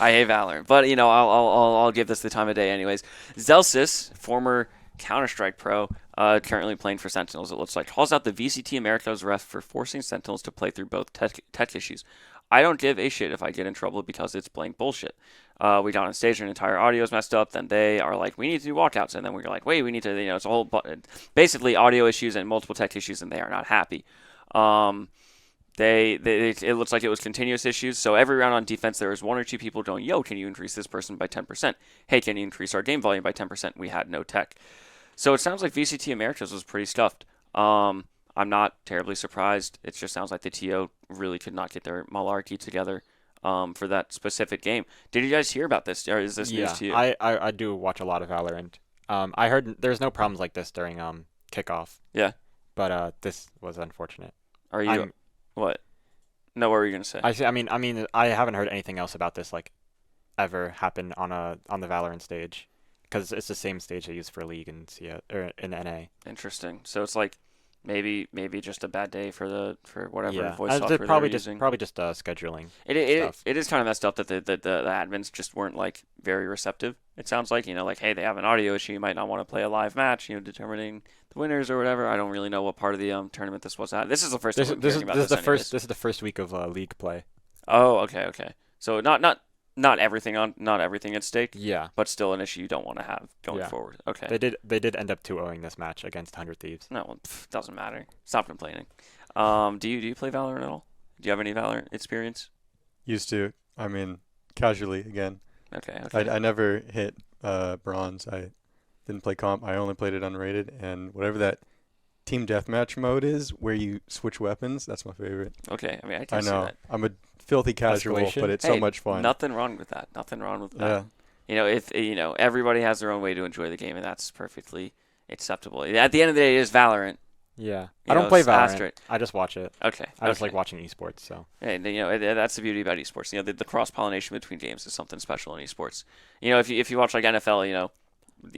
I hate Valorant, but I'll give this the time of day anyways. Zelsis, former Counter-Strike pro, currently playing for Sentinels. It looks like calls out the VCT Americas ref for forcing Sentinels to play through both tech issues. I don't give a shit if I get in trouble because it's blank bullshit. We got on stage, and entire audio is messed up. Then they are like, we need to do walkouts, and then we're like, wait, we need to, it's a whole basically audio issues and multiple tech issues, and they are not happy. It looks like it was continuous issues. So every round on defense, there was one or two people going, yo, can you increase this person by 10%? Hey, can you increase our game volume by 10%? We had no tech. So it sounds like VCT Americas was pretty stuffed. I'm not terribly surprised. It just sounds like the TO really could not get their malarkey together for that specific game. Did you guys hear about this, or is this news to you? I do watch a lot of Valorant. I heard there's no problems like this during kickoff. Yeah. But this was unfortunate. Are you what? No, what were you gonna say? I mean I haven't heard anything else about this like ever happen on the Valorant stage, because it's the same stage they use for League and or in NA. Interesting. So it's like maybe just a bad day for whatever voice they're software probably they're just using. probably just scheduling. It is kind of messed up that the admins just weren't like very receptive. It sounds like like, hey, they have an audio issue, you might not want to play a live match, determining the winners or whatever. I don't really know what part of the tournament this was at. This is the first time I'm hearing about this. This is the first week of League play. Oh, okay. So not everything at stake. Yeah. But still an issue you don't want to have going forward. Okay. They did end up 2-0ing this match against 100 Thieves. No, well, doesn't matter. Stop complaining. Do you play Valorant at all? Do you have any Valorant experience? Used to. I mean, casually again. Okay. I never hit bronze. I didn't play comp. I only played it unrated, and whatever that team deathmatch mode is, where you switch weapons, that's my favorite. Okay. I mean, I I can see know. that. I'm a filthy casual, Escalation? but it's Hey, so much fun. Nothing wrong with that. Nothing wrong with that. Yeah. If everybody has their own way to enjoy the game, and that's perfectly acceptable. At the end of the day, it is Valorant. Yeah. I don't play Valorant. I just watch it. Okay. I just like watching esports, so. Hey, that's the beauty about esports. The cross pollination between games is something special in esports. If you watch like NFL,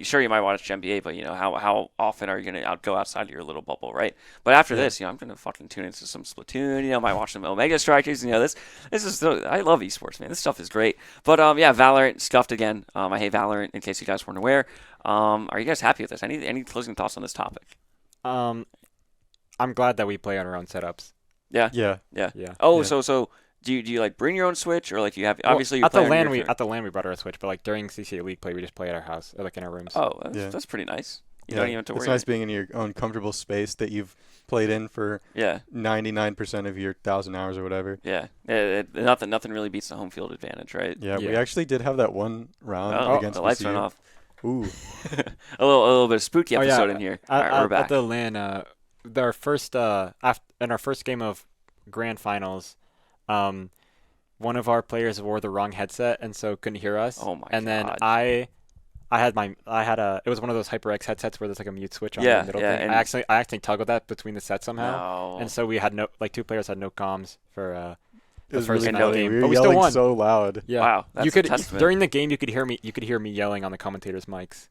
sure you might watch NBA, but how often are you gonna go outside of your little bubble, right? But after this, I'm gonna fucking tune into some Splatoon. Might watch some Omega Strikers. This is I love esports, man. This stuff is great. But Valorant scuffed again. I hate Valorant. In case you guys weren't aware, are you guys happy with this? Any closing thoughts on this topic? I'm glad that we play on our own setups. Yeah. Yeah. Oh, Yeah. so do you like bring your own Switch, or like you have Well, obviously you at play the on LAN your we brought our Switch, but like during CCA League play we just play at our house, or like in our rooms. Oh, Yeah. that's pretty nice. You Yeah, don't even have to worry. It's nice being in your own comfortable space that you've played in for 99% of your 1,000 hours or whatever. Yeah. Nothing really beats the home field advantage, right? Yeah, we Yeah. actually did have that one round against the lights VCU. went off. Ooh. a little bit of spooky Oh, episode in here. All right, we're back. At the LAN, our first in our first game of grand finals, one of our players wore the wrong headset and so couldn't hear us. Oh my And then God. I had it was one of those HyperX headsets where there's like a mute switch on Yeah, the middle yeah, thing. and- I accidentally toggled that between the sets somehow. No. And so we had two players had no comms for It was first really final funny. game, We were but we still yelling won. so loud. Yeah. Wow, that's you could a testament. during the game you could hear me yelling on the commentators' mics.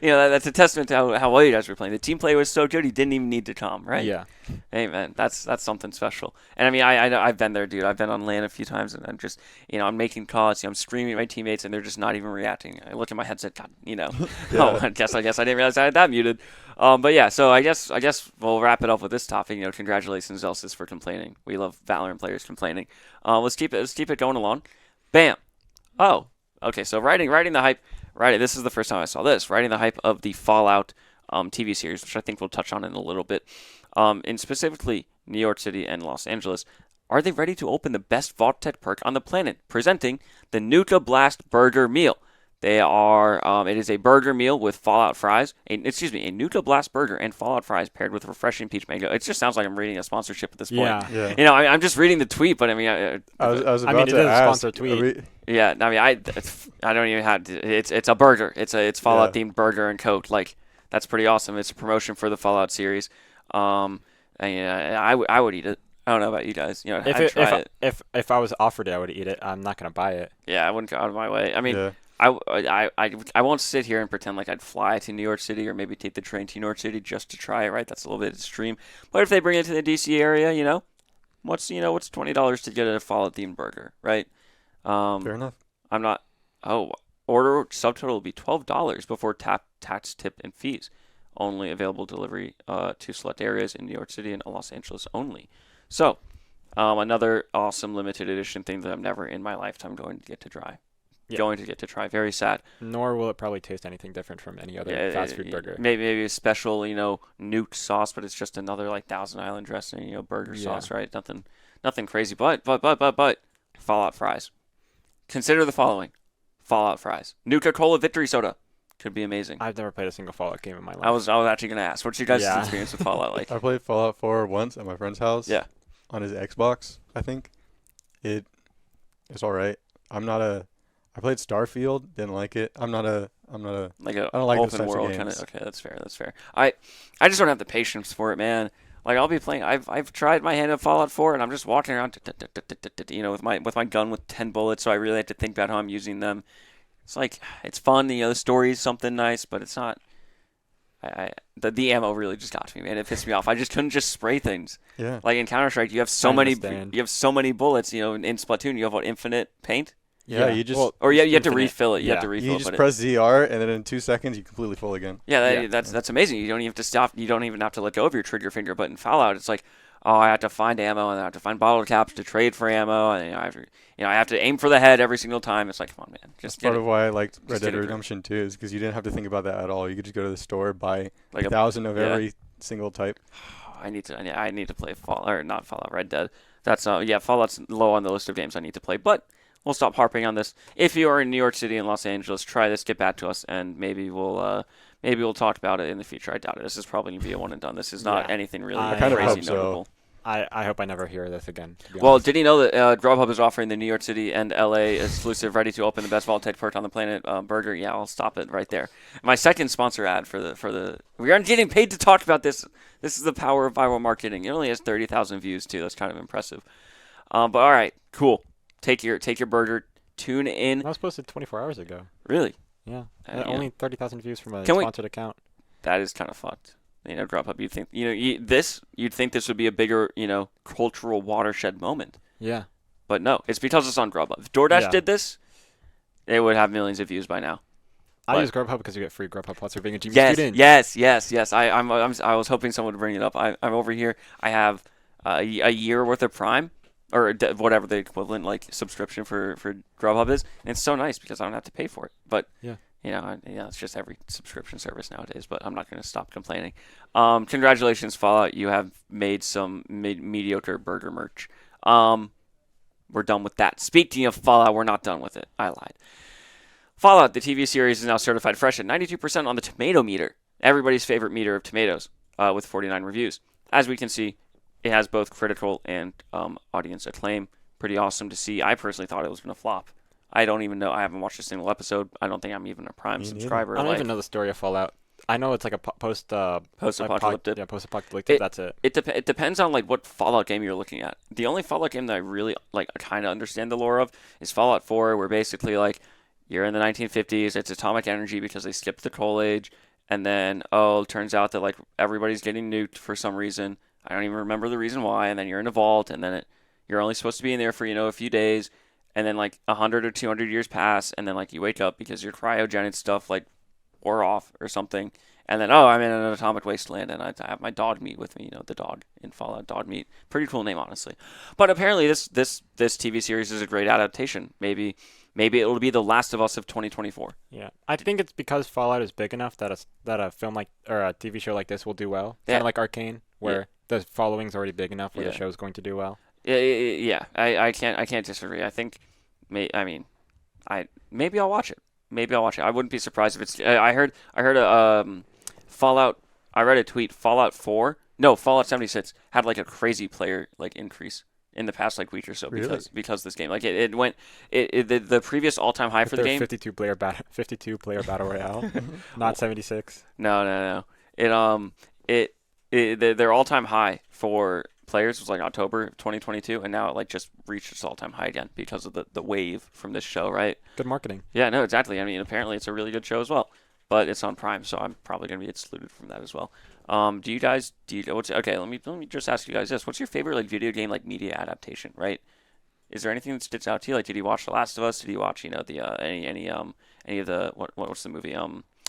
That's a testament to how well you guys were playing. The team play was so good, you didn't even need to come, right? Yeah. Hey man, that's something special. And I mean, I've been there, dude. I've been on LAN a few times, and I'm just, I'm making calls, I'm screaming at my teammates, and they're just not even reacting. I look at my headset, God, Oh, I guess I didn't realize I had that muted. But yeah, so I guess we'll wrap it up with this topic. Congratulations, Elsis, for complaining. We love Valorant players complaining. Let's keep it going along. Bam. Oh, okay. So riding the hype. Right, this is the first time I saw this. Riding the hype of the Fallout TV series, which I think we'll touch on in a little bit. In specifically New York City and Los Angeles, are they ready to open the best Vault Tech perk on the planet? Presenting the Nuka Blast Burger Meal. They are. It is a burger meal with Fallout fries. A Nuka Blast burger and Fallout fries paired with refreshing peach mango. It just sounds like I'm reading a sponsorship at this point. Yeah. I'm just reading the tweet, but I mean, I was about it to is a ask. sponsored tweet. Yeah, I mean, I don't even have to, it's a burger. It's Fallout themed burger and Coke. Like, that's pretty awesome. It's a promotion for the Fallout series. And, I would eat it. I don't know about you guys. I'd try it. If I was offered it, I would eat it. I'm not gonna buy it. Yeah, I wouldn't go out of my way. I mean, Yeah. I won't sit here and pretend like I'd fly to New York City or maybe take the train to New York City just to try it. Right? That's a little bit extreme. But if they bring it to the DC area, what's $20 to get a Fallout themed burger, right? Fair enough. I'm not. Oh, order subtotal will be $12 before tax, tip, and fees. Only available delivery to select areas in New York City and Los Angeles only. So, another awesome limited edition thing that I'm never in my lifetime going to get to try. Yeah. Going to get to try. Very sad. Nor will it probably taste anything different from any other fast food burger. Maybe a special, nuke sauce, but it's just another like Thousand Island dressing, burger sauce, right? Nothing crazy. But Fallout fries. Consider the following: Fallout fries, Nuka Cola Victory Soda, could be amazing. I've never played a single Fallout game in my life. I was actually gonna ask, what's your guys' experience with Fallout like? I played Fallout 4 once at my friend's house. Yeah. On his Xbox, I think. It's all right. I played Starfield, didn't like it. I don't like those open types world of kind games. of. Okay, that's fair. I just don't have the patience for it, man. Like, I'll be playing. I've tried my hand at Fallout 4, and I'm just walking around, with my gun with 10 bullets. So I really have to think about how I'm using them. It's like, it's fun. The story's something nice, but it's not. The ammo really just got to me, man. It pissed me off. I just couldn't just spray things. Yeah. Like in Counter-Strike, you have so many bullets. In Splatoon, you have infinite paint. Yeah, you just you have to refill it. You have to refill it. You just press ZR, and then in 2 seconds, you're completely full again. Yeah, that's amazing. You don't even have to stop. You don't even have to let go of your trigger finger. But in Fallout, it's like, I have to find ammo, and I have to find bottle caps to trade for ammo, and I have to aim for the head every single time. It's like, come on, man. That's part of why I liked Red Dead Redemption 2, is because you didn't have to think about that at all. You could just go to the store, buy like 1,000 of every single type. I need to play Fallout, or not Fallout, Red Dead. That's Fallout's low on the list of games I need to play, but we'll stop harping on this. If you are in New York City and Los Angeles, try this, get back to us, and maybe we'll talk about it in the future. I doubt it. This is probably going to be a one and done. This is not anything really crazy notable. I hope I never hear this again. Well, did you know that Grubhub is offering the New York City and LA exclusive ready to open the best Vault Tech perk on the planet burger? Yeah, I'll stop it right there. My second sponsor ad for the we aren't getting paid to talk about this. This is the power of viral marketing. It only has 30,000 views too. That's kind of impressive. But all right, cool. Take your burger. Tune in. I was posted 24 hours ago. Really? Yeah. Only 30,000 views from a Can sponsored account. That is kind of fucked. Grubhub. You'd think you'd think this would be a bigger cultural watershed moment. Yeah. But no, it's because it's on Grubhub. If DoorDash did this, they would have millions of views by now. I use Grubhub because you get free Grubhub Plus for being a GMU student. Yes. I was hoping someone would bring it up. I'm over here. I have a year worth of Prime, or whatever the equivalent subscription for Grubhub is, and it's so nice because I don't have to pay for it. But it's just every subscription service nowadays. But I'm not going to stop complaining. Congratulations, Fallout. You have made some mediocre burger merch. We're done with that. Speaking of Fallout, we're not done with it. I lied. Fallout, the TV series, is now certified fresh at 92% on the tomato meter. Everybody's favorite meter of tomatoes, with 49 reviews. As we can see, it has both critical and audience acclaim. Pretty awesome to see. I personally thought it was going to flop. I don't even know. I haven't watched a single episode. I don't think I'm even a Prime subscriber. I don't even know the story of Fallout. I know it's like a Post-apocalyptic. Yeah, post-apocalyptic. It That's it. it depends on like what Fallout game you're looking at. The only Fallout game that I really like kind of understand the lore of is Fallout 4, where basically like you're in the 1950s. It's atomic energy because they skipped the coal age, and then it turns out that like everybody's getting nuked for some reason. I don't even remember the reason why. And then you're in a vault, and then you're only supposed to be in there for a few days, and then like 100 or 200 years pass, and then like you wake up because your cryogenic stuff like wore off or something. And then, I'm in an atomic wasteland, and I have my dog meat with me. The dog in Fallout, dog meat. Pretty cool name, honestly. But apparently, this TV series is a great adaptation. Maybe it'll be the Last of Us of 2024. Yeah, I think it's because Fallout is big enough that a film like or a TV show like this will do well. Yeah. Kind of like Arcane, where the following's already big enough where Yeah. the show's going to do well. Yeah. I can't disagree. I think, maybe I'll watch it. Maybe I'll watch it. I wouldn't be surprised if it's. I heard a Fallout. I read a tweet. Fallout 76 had like a crazy player like increase in the past like week or so Really? because this game like it went the previous all-time high for the game. 52 player battle royale, not 76. No. Their all-time high for players was like October of 2022, and now it like just reached its all-time high again because of the wave from this show, right? Good marketing. Yeah, no, exactly. I mean, apparently it's a really good show as well, but it's on Prime, so I'm probably going to be excluded from that as well. Okay, let me just ask you guys this: what's your favorite like video game like media adaptation? Right? Is there anything that sticks out to you? Like, did you watch The Last of Us? Did you watch any of the what's the movie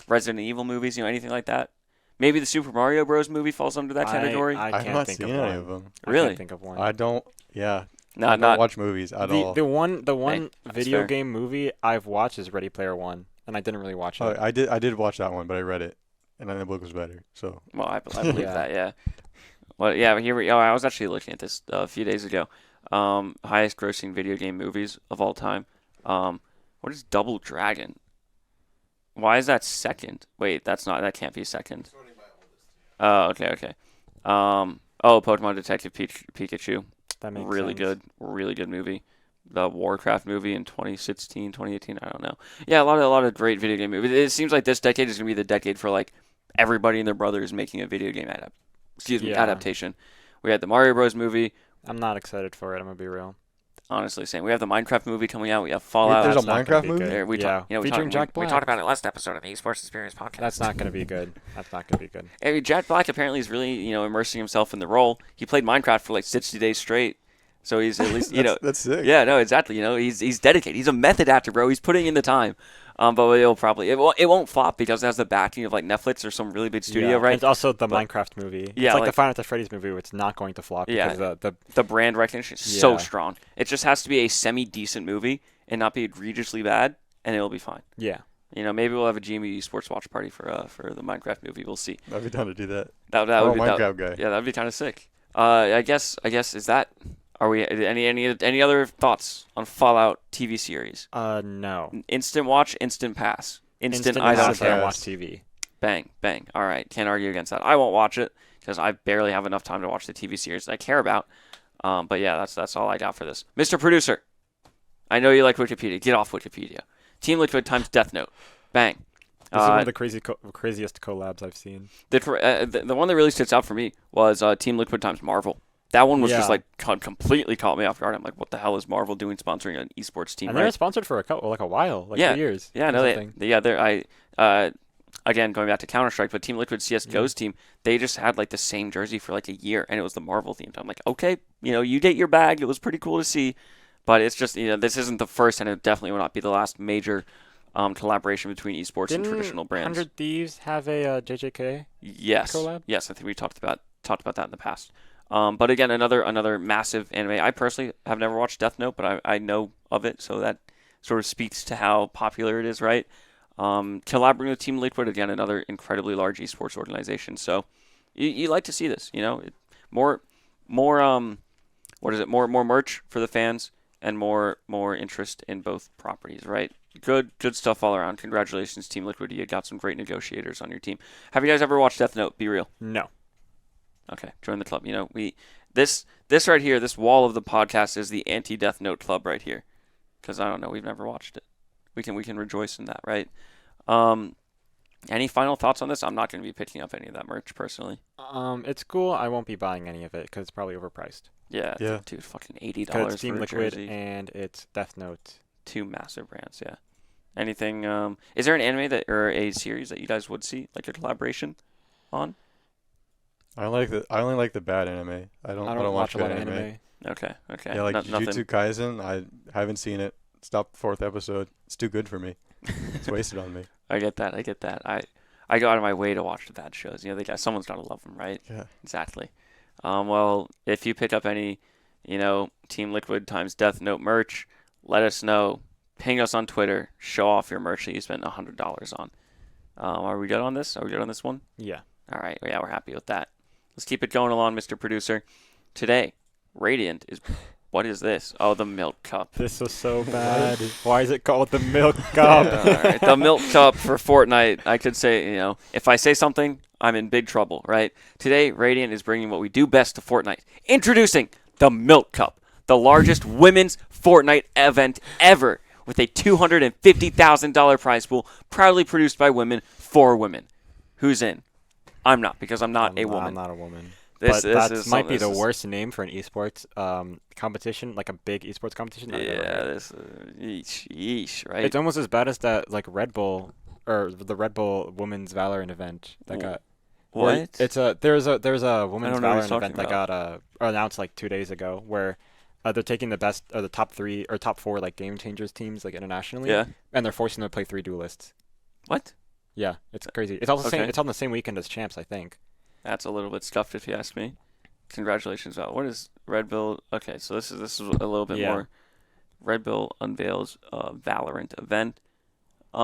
Resident Evil movies? Anything like that? Maybe the Super Mario Bros. Movie falls under that category. I I've can't not think seen of any one. of them. Really? I can't think of one. I don't. Yeah. Not I don't watch movies at all. The one that's video fair. game movie I've watched is Ready Player One, and I didn't really watch it. Oh, I did watch that one, but I read it, and then the book was better. So Well, I believe Yeah. that, yeah. Well, yeah, but here we go. I was actually looking at this a few days ago. Highest grossing video game movies of all time. What is Double Dragon? Why is that second? Wait, that can't be second. Oh, okay. Pokemon Detective Pikachu. That makes Really sense. really good movie. The Warcraft movie in 2016, 2018, I don't know. Yeah, a lot of great video game movies. It seems like this decade is going to be the decade for like everybody and their brothers making a video game adaptation. We had the Mario Bros movie. I'm not excited for it. I'm gonna be real. Honestly, saying we have the Minecraft movie coming out. We have Fallout. There's a That's not Minecraft gonna be movie? good. There, we yeah, talk, we featuring talked, Jack we Black. talked about it last episode of the Esports Experience podcast. That's not gonna be good. That's not gonna be good. I mean, Jack Black apparently is really immersing himself in the role. He played Minecraft for like 60 days straight, so he's at least that's sick. Yeah, no, exactly. He's dedicated. He's a method actor, bro. He's putting in the time. But it won't flop because it has the backing of like Netflix or some really big studio, Yeah. right? It's also the Minecraft movie. Yeah, it's like like- the Final Fantasy Freddy's movie, where it's not going to flop Yeah. because The brand recognition is so Yeah. strong. It just has to be a semi-decent movie and not be egregiously bad, and it'll be fine. yeah. Maybe we'll have a GMU Esports watch party for the Minecraft movie. We'll see. I'd be down to do that. That I'm would a be Minecraft guy. Yeah, that'd be kind of sick. I guess is that. Are we any other thoughts on Fallout TV series? No. Instant watch, instant pass, instant I watch don't pass. care. and watch TV. Bang, bang. All right, can't argue against that. I won't watch it because I barely have enough time to watch the TV series that I care about. But yeah, that's all I got for this. Mr. Producer, I know you like Wikipedia. Get off Wikipedia. Team Liquid times Death Note. Bang. This is one of the craziest collabs I've seen. The one that really sticks out for me was Team Liquid times Marvel. That one was just Yeah. like completely caught me off guard. I'm like, what the hell is Marvel doing sponsoring an esports team? And right? they're sponsored for a while, like 2 years. Yeah, or no, something. again going back to Counter Strike, but Team Liquid CS:GO's team, they just had like the same jersey for like a year, and it was the Marvel themed. I'm like, okay, you get your bag. It was pretty cool to see, but it's just this isn't the first, and it definitely will not be the last major collaboration between esports and traditional brands. 100 Thieves have a JJK Yes, collab? yes, I think we talked about that in the past. But again, another massive anime. I personally have never watched Death Note, but I know of it, so that sort of speaks to how popular it is, right? Collaborating with Team Liquid, again, another incredibly large esports organization. So you like to see this, more merch for the fans and more interest in both properties, right? Good stuff all around. Congratulations, Team Liquid. You got some great negotiators on your team. Have you guys ever watched Death Note? Be real. No. Okay, join the club. This right here, this wall of the podcast is the anti-Death Note club right here. Because I don't know, we've never watched it. We can rejoice in that, right? Any final thoughts on this? I'm not going to be picking up any of that merch personally. It's cool. I won't be buying any of it because it's probably overpriced. Yeah, Yeah. dude, fucking $80 Because it's Team for a Liquid jersey. and it's Death Note. Two massive brands, yeah. Anything? Is there an anime that or a series that you guys would see like a collaboration on? I only like the bad anime. I don't watch a lot good of anime. Okay. Yeah, like Nothing. Jujutsu Kaisen. I haven't seen it. Stopped the 4th episode. It's too good for me. It's wasted on me. I get that. I go out of my way to watch the bad shows. Someone's got to love them, right? Yeah. Exactly. Well, if you pick up any, Team Liquid times Death Note merch, let us know. Ping us on Twitter. Show off your merch that you spent $100 on. Are we good on this? Are we good on this one? Yeah. All right. Yeah, we're happy with that. Let's keep it going along, Mr. Producer. Today, Radiant is... What is this? Oh, the milk cup. This was so bad. Why is it called the milk cup? All right. The milk cup for Fortnite. I could say, if I say something, I'm in big trouble, right? Today, Radiant is bringing what we do best to Fortnite. Introducing the milk cup, the largest women's Fortnite event ever, with a $250,000 prize pool, proudly produced by women for women. Who's in? I'm not, because I'm not a woman. I'm not a woman. This might be the worst name for an esports competition, like a big esports competition. Yeah, yeesh, right? It's almost as bad as that, like Red Bull or the Red Bull Women's Valorant event that got. What? There's a Women's know what you're Valorant talking event that got announced like 2 days ago, where they're taking the best or the top 3 or top 4 like game changers teams like internationally, Yeah. and they're forcing them to play 3 duelists. What? Yeah, it's crazy. It's also Okay. it's on the same weekend as champs, I think. That's a little bit stuffed, if you ask me. Congratulations, Val. What is Red Bull? Okay, so this is a little bit more. Red Bull unveils Valorant event. Red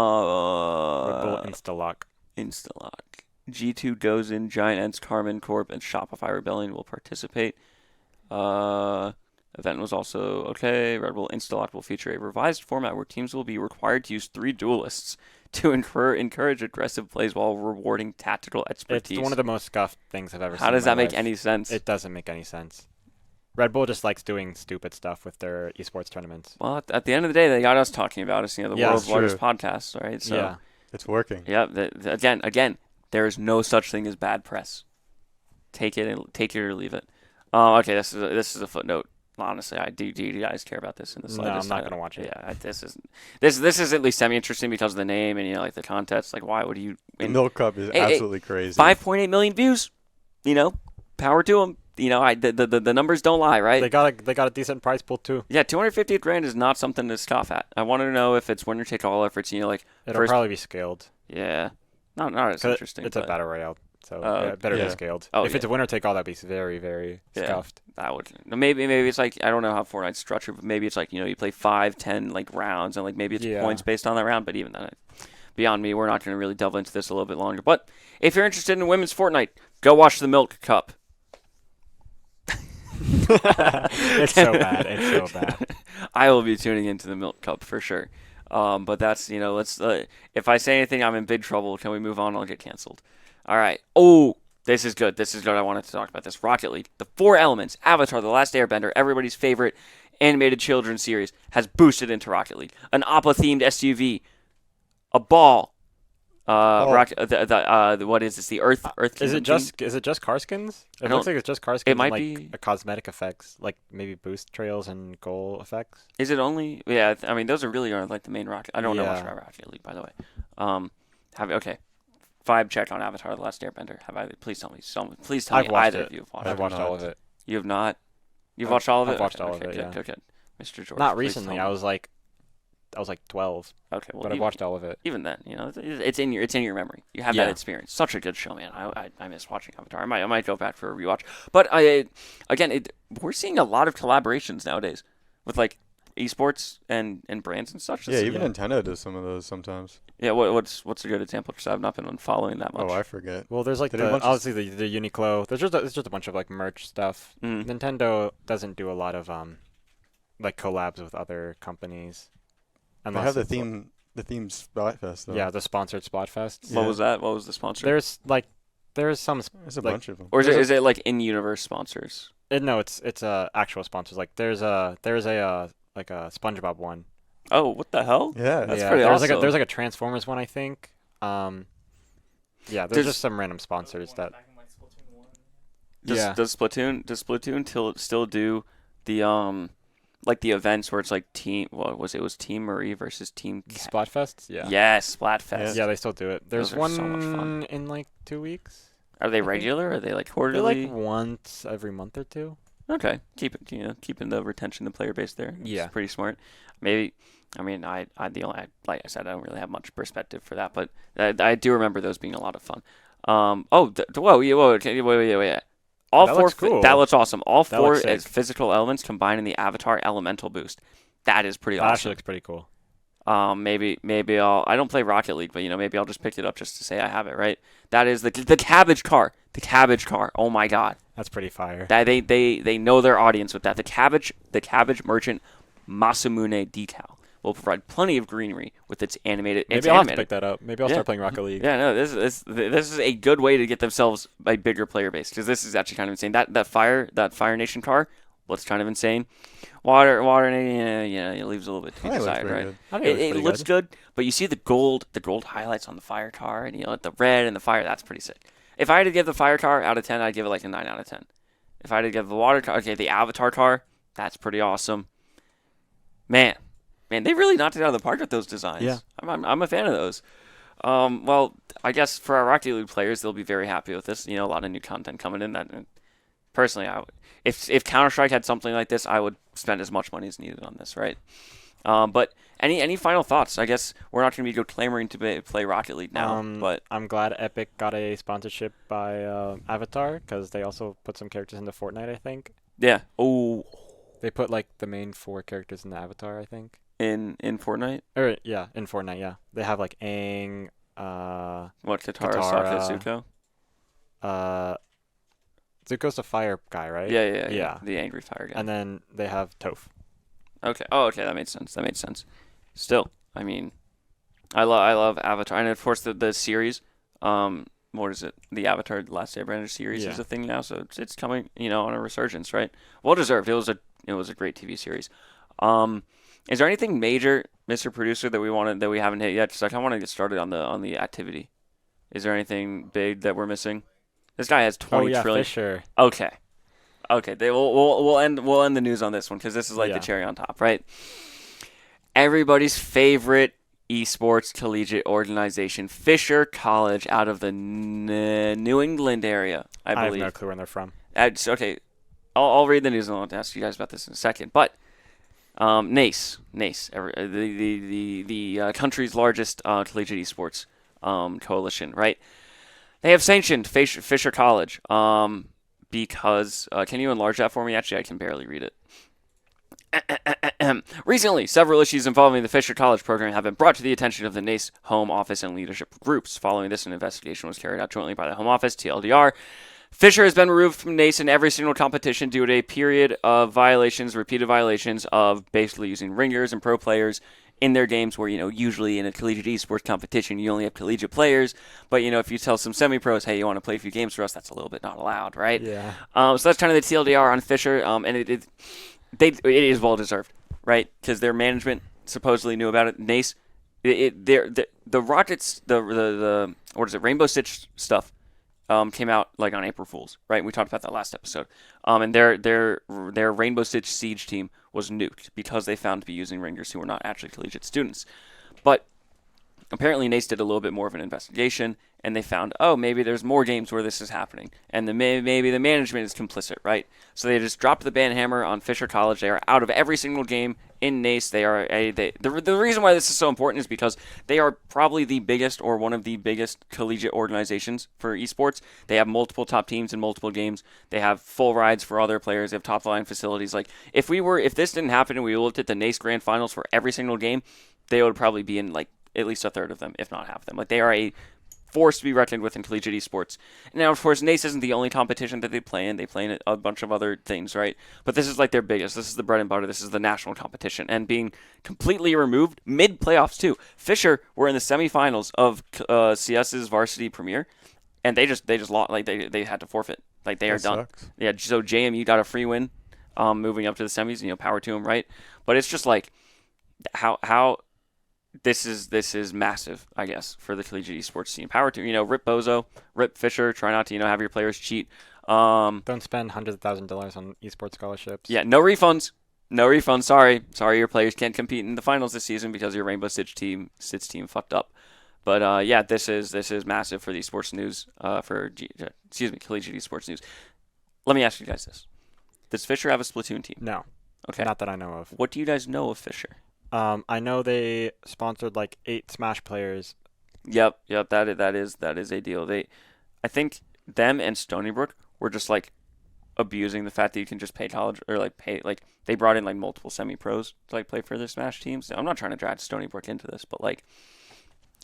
Bull Instalock. Instalock. G2 goes in. Giant Ents, Carmen Corp, and Shopify Rebellion will participate. Event was also okay. Red Bull Instalock will feature a revised format where teams will be required to use 3 duelists to encourage aggressive plays while rewarding tactical expertise. It's one of the most scuffed things I've ever seen. How does in my that make life. any sense? It doesn't make any sense. Red Bull just likes doing stupid stuff with their esports tournaments. Well, at the end of the day, they got us talking about us, the Yeah, world's it's largest true. podcast, right? So, Yeah. It's working. yeah. Again, there is no such thing as bad press. Take it or leave it. Okay, this is a footnote. Honestly, do you guys care about this in the No, slightest? I'm not gonna watch it. Yeah, this is at least semi-interesting because of the name and like the context. Like, why would you? The milk cup is Hey, absolutely crazy. 5.8 million views. Power to them. The numbers don't lie, right? They got a decent prize pool too. Yeah, 250 grand is not something to scoff at. I want to know if it's winner take all efforts. Like It'll first, probably be scaled. yeah, not as 'Cause interesting. It's a but battle royale, so Oh, it better yeah. be scaled. Oh, if it's yeah. a winner take all, that'd be very, very Yeah. scuffed. That would maybe it's like I don't know how Fortnite's structured, but maybe it's like you play 5, 10 like rounds and like maybe it's Yeah. points based on that round. But even then, beyond me, we're not going to really delve into this a little bit longer. But if you're interested in women's Fortnite, go watch the Milk Cup. It's so bad. It's so bad. I will be tuning into the Milk Cup for sure. But that's let's if I say anything, I'm in big trouble. Can we move on? I'll get canceled. All right. Oh, this is good. This is good. I wanted to talk about this. Rocket League, the 4 elements, Avatar, The Last Airbender, everybody's favorite animated children's series, has boosted into Rocket League. An Appa-themed SUV, a ball. Rocket. What is this? The Earth. Is it Kingdom theme? just car skins? It don't- looks like it's just car skins. might and, be- like a cosmetic effects, like maybe boost trails and goal effects. Is it only? Yeah. I mean, those are like the main Rocket. I don't know much Yeah. about Rocket League, by the way. Okay. 5 check on Avatar: The Last Airbender. Have I? Please tell me. Please tell I've me watched either it. of you have watched I've it. watched all not. of it. You have not. You've watched all of it. I've watched Okay, all of okay, it, good, yeah. good. Mr. George. Not please recently. tell I me. was like 12, Okay. Well, but I've watched all of it. Even then, it's in your memory. You have that Yeah. experience. Such a good show, man. I miss watching Avatar. I might go back for a rewatch. But we're seeing a lot of collaborations nowadays with like esports and brands and such. Yeah, even Nintendo does some of those sometimes. Yeah. What's a good example? Because I've not been following that much. Oh, I forget. Well, there's like They did a bunch of obviously the Uniqlo. There's just a bunch of like merch stuff. Mm. Nintendo doesn't do a lot of like collabs with other companies. They have the it's, like- theme Splatfest though. Yeah, the sponsored Splatfest. What Yeah. was that? What was the sponsor? There's some. There's a like- bunch of them. or is there's it like in-universe sponsors? No, it's actual sponsors. Like there's a like a SpongeBob one. Oh, what the hell? Yeah, That's yeah, pretty there's awesome. there's like a Transformers one, I think. Yeah, there's just some random sponsors that. Does Splatoon still do the like the events where it's like team? What was it? Was Team Marie versus Team Splatfest? Yeah. Yes, Splatfest. Yeah, they still do it. There's Those are one so much fun. in like 2 weeks. Are they I think. regular? Are they like They're quarterly? like once every month or two. Okay, keeping the retention, the player base there. Yeah. It's pretty smart. Maybe, I mean, like I said, I don't really have much perspective for that, but I do remember those being a lot of fun. Wait. All That four. looks cool. That looks awesome. All That four looks sick. as physical elements combined in the Avatar Elemental boost. That is pretty That awesome. actually looks pretty cool. Maybe I don't play Rocket League, but maybe I'll just pick it up just to say I have it, right? That is the cabbage car. The cabbage car. Oh my god. That's pretty fire. That they know their audience with that. The cabbage merchant Masamune decal will provide plenty of greenery with its animated. Maybe I'll have to pick that up. Maybe I'll start playing Rocket League. Yeah, no, this is a good way to get themselves a bigger player base, because this is actually kind of insane. That Fire Nation car looks kind of insane. Water, it leaves a little bit to be desired, right? It looks good, but you see the gold highlights on the Fire car, and the red and the fire. That's pretty sick. If I had to give the Fire car out of 10, I'd give it like a 9 out of 10. If I had to give the water car, the Avatar car, that's pretty awesome. Man, they really knocked it out of the park with those designs. Yeah. I'm a fan of those. Well, I guess for our Rocket League players, they'll be very happy with this. A lot of new content coming in. That personally, if Counter-Strike had something like this, I would spend as much money as needed on this, right? But any final thoughts? I guess we're not going to be clamoring to play Rocket League now, but I'm glad Epic got a sponsorship by Avatar, because they also put some characters into Fortnite, I think. Yeah. Oh. They put like the main 4 characters in the Avatar, I think. In Fortnite? In Fortnite, yeah. They have like Aang, Katara, Sokka, Zuko? Zuko's the fire guy, right? Yeah. The angry fire guy. And then they have Toph. Okay. Oh, okay. That made sense. Still, I mean, I love Avatar, and of course the series. What is it? The Avatar: The Last Airbender series is a thing now, so it's coming, on a resurgence, right? Well deserved. It was a great TV series. Is there anything major, Mr. Producer, that we haven't hit yet? Just like I want to get started on the activity. Is there anything big that we're missing? This guy has 20 trillion. Fisher. Okay. We'll end the news on this one, because this is like the cherry on top, right? Everybody's favorite esports collegiate organization, Fisher College, out of the New England area, I believe. I have no clue where they're from. Okay, I'll read the news and I'll ask you guys about this in a second. But NACE, the country's largest collegiate esports coalition, right? They have sanctioned Fisher College because can you enlarge that for me? Actually, I can barely read it. Recently, several issues involving the Fisher College program have been brought to the attention of the NACE Home Office and leadership groups. Following this, an investigation was carried out jointly by the Home Office, TLDR. Fisher has been removed from NACE in every single competition due to a period of repeated violations of basically using ringers and pro players in their games, where, usually in a collegiate esports competition, you only have collegiate players. But, if you tell some semi-pros, hey, you want to play a few games for us, that's a little bit not allowed, right? Yeah. So that's kind of the TLDR on Fisher, and it is well-deserved, right? Because their management supposedly knew about it. NACE, the Rockets, the Rainbow Six stuff came out like on April Fool's, right? We talked about that last episode. And their Rainbow Six Siege team was nuked because they found to be using ringers who were not actually collegiate students. But apparently NACE did a little bit more of an investigation, and they found, maybe there's more games where this is happening, and maybe the management is complicit, right? So they just dropped the ban hammer on Fisher College. They are out of every single game in NACE. The reason why this is so important is because they are probably the biggest, or one of the biggest, collegiate organizations for esports. They have multiple top teams in multiple games. They have full rides for all their players. They have top line facilities. Like if this didn't happen and we looked at the NACE Grand Finals for every single game, they would probably be in like at least a third of them, if not half of them. Like they are a force to be reckoned with in collegiate esports. Now, of course, NACE isn't the only competition that they play in. They play in a bunch of other things, right? But this is like their biggest. This is the bread and butter. This is the national competition. And being completely removed mid-playoffs, too. Fisher were in the semifinals of CS's varsity premiere, and they just lost. Like, they had to forfeit. Like, they are done. Sucks. Yeah, so JMU got a free win moving up to the semis. Power to them, right? But it's just like, how this is massive, I guess, for the collegiate esports team. Power to rip Bozo, rip Fisher. Try not to have your players cheat. Don't spend hundreds of $1,000s on esports scholarships. Yeah, no refunds. No refunds. Sorry, your players can't compete in the finals this season because your Rainbow Six team fucked up. But yeah, this is massive for the esports news. Collegiate esports news. Let me ask you guys this: does Fisher have a Splatoon team? No. Okay. Not that I know of. What do you guys know of Fisher? I know they sponsored like 8 Smash players. Yep. That is a deal. I think them and Stony Brook were just like abusing the fact that you can just pay college or they brought in like multiple semi-pros to like play for their Smash teams. I'm not trying to drag Stony Brook into this, but like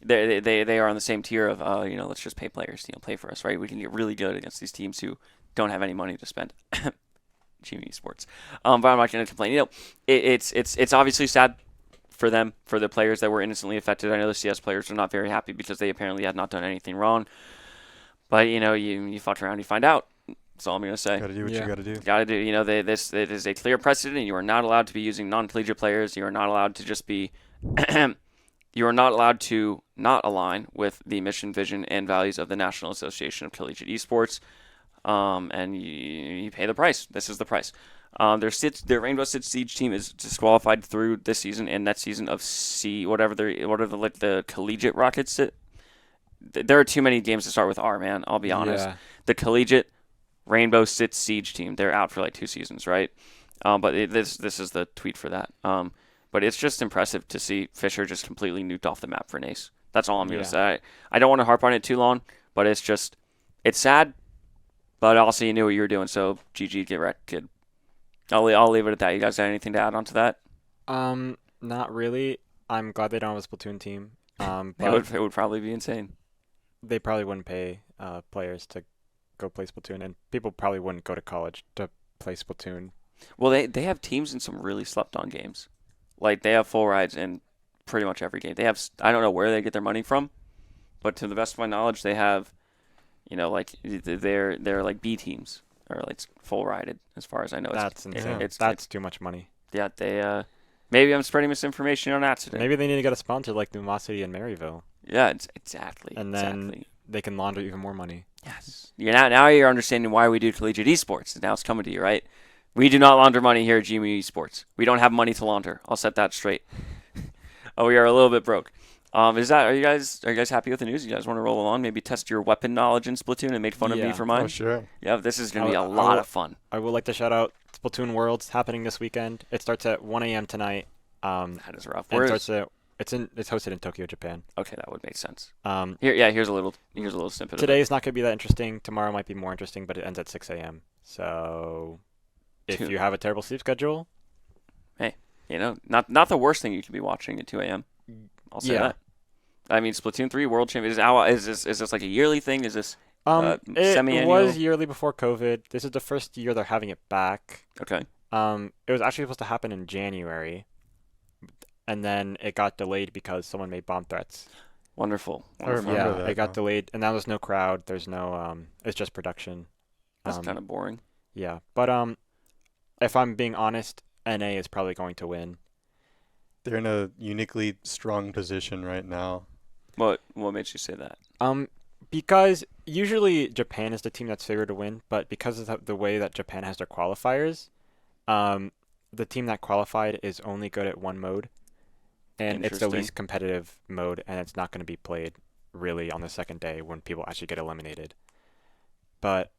they are on the same tier of let's just pay players to play for us, right? We can get really good against these teams who don't have any money to spend. GMU Esports, but I'm not going to complain. It's obviously sad for them, for the players that were innocently affected. I know the CS players are not very happy because they apparently had not done anything wrong. But you fuck around, you find out. That's all I'm going to say. Got to do what you got to do. Got to do. It is a clear precedent. You are not allowed to be using non-collegiate players. You are not allowed to just be. You are not allowed to not align with the mission, vision, and values of the National Association of Collegiate Esports. And you pay the price. This is the price. Their Rainbow Six Siege team is disqualified through this season and that season of the collegiate Rockets. There are too many games to start with R, man. I'll be honest. Yeah. The collegiate Rainbow Six Siege team, they're out for like 2 seasons, right? But this is the tweet for that. But it's just impressive to see Fisher just completely nuked off the map for Nace. That's all I'm going to say. I don't want to harp on it too long, but it's sad. But also, you knew what you were doing, so GG, get wrecked, kid. I'll leave it at that. You guys got anything to add on to that? Not really. I'm glad they don't have a Splatoon team. But It would probably be insane. They probably wouldn't pay players to go play Splatoon, and people probably wouldn't go to college to play Splatoon. Well, they have teams in some really slept-on games. Like, they have full rides in pretty much every game. I don't know where they get their money from, but to the best of my knowledge, they have, they're like B teams or like full rided as far as I know. That's insane. It's too much money. Yeah, they maybe I'm spreading misinformation on accident. Maybe they need to get a sponsor like Lumosity and Maryville. Yeah, exactly. And then they can launder even more money. Yes. Now you're understanding why we do collegiate esports. Now it's coming to you, right? We do not launder money here at GMU Esports. We don't have money to launder. I'll set that straight. We are a little bit broke. Are you guys happy with the news? You guys want to roll along? Maybe test your weapon knowledge in Splatoon and make fun of me for mine? Oh, sure. Yeah, this is going to be a lot of fun. I would like to shout out Splatoon Worlds happening this weekend. It starts at 1 a.m. tonight. That is rough. It's hosted in Tokyo, Japan. Okay, that would make sense. Here's a little snippet. Today's not going to be that interesting. Tomorrow might be more interesting, but it ends at 6 a.m. So if you have a terrible sleep schedule, hey, not the worst thing you could be watching at 2 a.m. I'll say that. I mean, Splatoon 3 World Champion is this like a yearly thing? Is this semi-annual? It was yearly before COVID. This is the first year they're having it back. Okay. It was actually supposed to happen in January, and then it got delayed because someone made bomb threats. Wonderful. I remember that. It got delayed, and now there's no crowd. There's no it's just production. That's kind of boring. Yeah, but if I'm being honest, NA is probably going to win. They're in a uniquely strong position right now. What makes you say that? Because usually Japan is the team that's favored to win, but because of the way that Japan has their qualifiers, the team that qualified is only good at one mode, and it's the least competitive mode, and it's not going to be played really on the second day when people actually get eliminated. But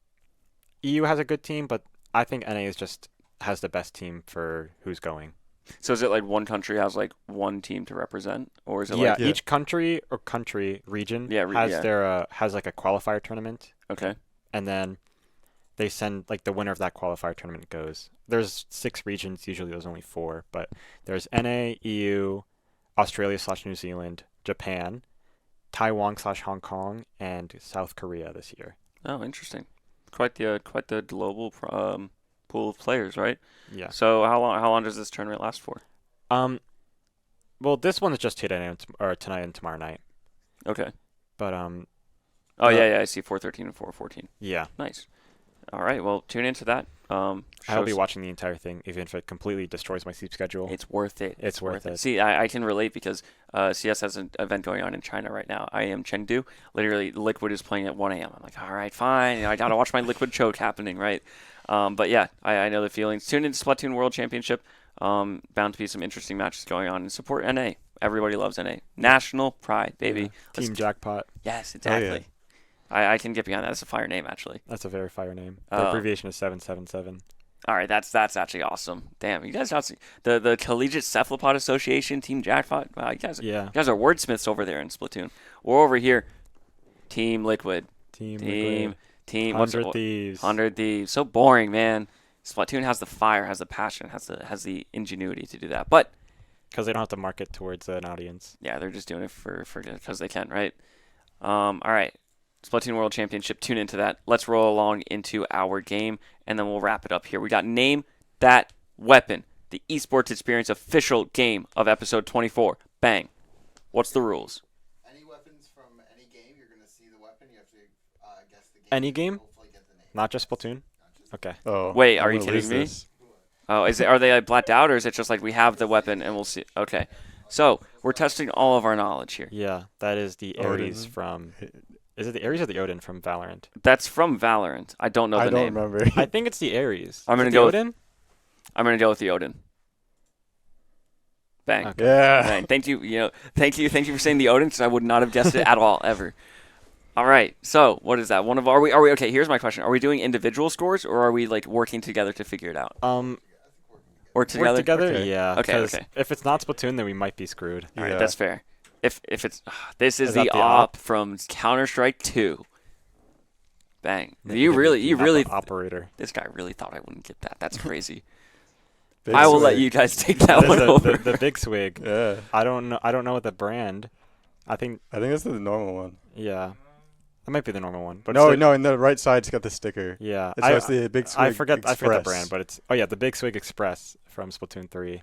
EU has a good team, but I think NA has the best team for who's going. So is it like one country has like one team to represent, or is it each country or region has like a qualifier tournament. Okay. And then they send like the winner of that qualifier tournament goes. There's 6 regions, usually there's only 4, but there's NA, EU, Australia/New Zealand, Japan, Taiwan/Hong Kong, and South Korea this year. Oh, interesting. Quite the global pool of players, right? Yeah. So how long does this tournament last for? Well, this one is just tonight and tomorrow night. Okay. But I see 4/13 and 4/14. Yeah. Nice. All right, well, tune into that. I'll be Shows- watching the entire thing, even if it completely destroys my sleep schedule. It's worth it. It's worth it. See, I can relate because CS has an event going on in China right now. I am Chengdu. Literally, Liquid is playing at 1 a.m. I'm like, all right, fine. I got to watch my Liquid choke happening, right? But yeah, I know the feelings. Tune into Splatoon World Championship. Bound to be some interesting matches going on. And support NA. Everybody loves NA. National pride, baby. Yeah. Let's- Team Jackpot. Yes, exactly. Oh, yeah. I can get behind that. That's a fire name, actually. That's a very fire name. The abbreviation is 777. All right, that's actually awesome. Damn, you guys got the Collegiate Cephalopod Association, Team Jackpot. Wow, you guys are wordsmiths over there in Splatoon. We're over here, Team Liquid. Team. 100 Thieves. 100 Thieves. So boring, man. Splatoon has the fire, has the passion, has the ingenuity to do that. But Because they don't have to market towards an audience. yeah, they're just doing it for because they can, right? All right. Splatoon World Championship, tune into that. Let's roll along into our game, and then we'll wrap it up here. We got Name That Weapon, the Esports Experience official game of episode 24. Bang. What's the rules? Any weapons from any game, you're going to see the weapon. You have to guess the game. Any game? Hopefully get the name. Not just Splatoon? Not just Okay. Oh, Wait, are I'm you gonna kidding lose me? this. Oh, are they like blacked out, or is it just like we have the weapon and we'll see? Okay. So, we're testing all of our knowledge here. Yeah, that is the Ares Odin. from... Is it the Ares or the Odin from Valorant? That's from Valorant. I don't know the I don't name. remember. I think it's the Ares. I'm Is gonna it go the with- Odin? I'm going to go with the Odin. Bang. Okay. Yeah. Bang. Thank you for saying the Odin, because I would not have guessed it at all, ever. All right. So, what is that? Are we okay, here's my question. Are we doing individual scores, or are we like working together to figure it out? Or together? Work together? Okay. Yeah. Okay, 'cause okay. if it's not Splatoon, then we might be screwed. All right, Yeah. that's fair. If it's this is Is the that the op op? from Counter-Strike 2. Bang. Maybe You the really operator. this guy really thought I wouldn't get that. That's crazy. Big I will let swing. you guys take that That is one over. the big swig. Yeah. I don't know what the brand. I think I think that's the normal one. yeah, that might be the normal one. But No, it's no, in the right side's got the sticker. yeah, It's the big swig I forget the Express. brand, but it's the Big Swig Express from Splatoon 3.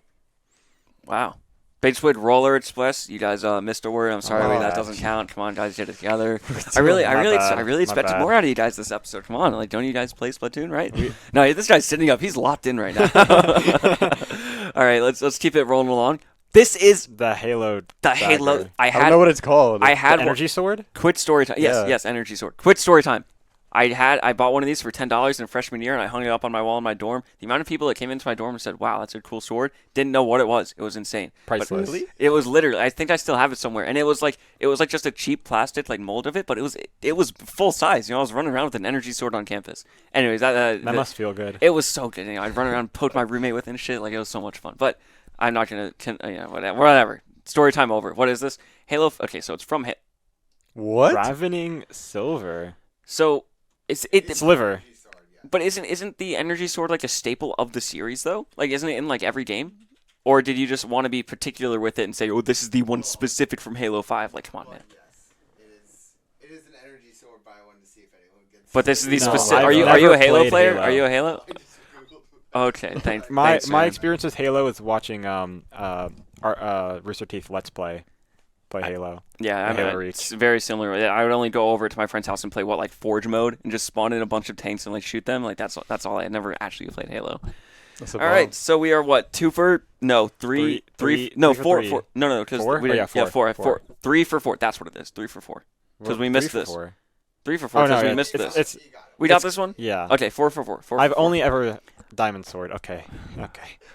Wow. Big Squid Roller Express. You guys missed a word. I'm sorry, my that bad. doesn't count. Come on, guys, get it together. I My really bad. My expected bad. more out of you guys this episode. Come on, like, don't you guys play Splatoon, right? No, this guy's sitting up. He's locked in right now. All right, let's keep it rolling along. This is The Halo. the dagger. Halo. I don't know what it's called. I had The energy sword. Quit story time. Yes, Yeah. yes, energy sword. Quit story time. I bought one of these for $10 in freshman year, and I hung it up on my wall in my dorm. The amount of people that came into my dorm and said, "Wow, that's a cool sword," didn't know what it was. It was insane. But Priceless. Really? it was literally. I think I still have it somewhere, and it was like just a cheap plastic like mold of it, but it was full size. You know, I was running around with an energy sword on campus. Anyways, That must feel good. it was so good. You know, I'd run around, poke my roommate with it and shit. Like, it was so much fun. But I'm not gonna. Whatever. Story time over. What is this? Halo. Okay, so it's from. What? Ravening Silver. So it's Sliver. But isn't the energy sword like a staple of the series though? Like, isn't it in like every game? Or did you just want to be particular with it and say, "Oh, this is the one specific from Halo 5"? Like, come on, man. Yes, it is an energy sword, but I wanted to see if anyone gets. But this is the No, specific. I've Are you never a Halo played player? Halo. Are you a Halo? I just Googled it. Okay, thanks. My man. experience with Halo is watching our Rooster Teeth Let's Play Halo. Yeah, I Halo mean, Reach. it's very similar. I would only go over to my friend's house and play like Forge mode and just spawn in a bunch of tanks and like shoot them. Like that's all. I never actually played Halo. That's a All right, bomb. so we are what, three, no, Three for four, three. no, because Four? we Oh, didn't, yeah, four. four. 3 for 4. That's what it is. 3 for 4. 'Cause we missed this. 3 for 4 Oh no, because we yeah, missed this. it's We got it's- this one. yeah. Okay, 4 for 4. I've only ever Diamond Sword. Okay.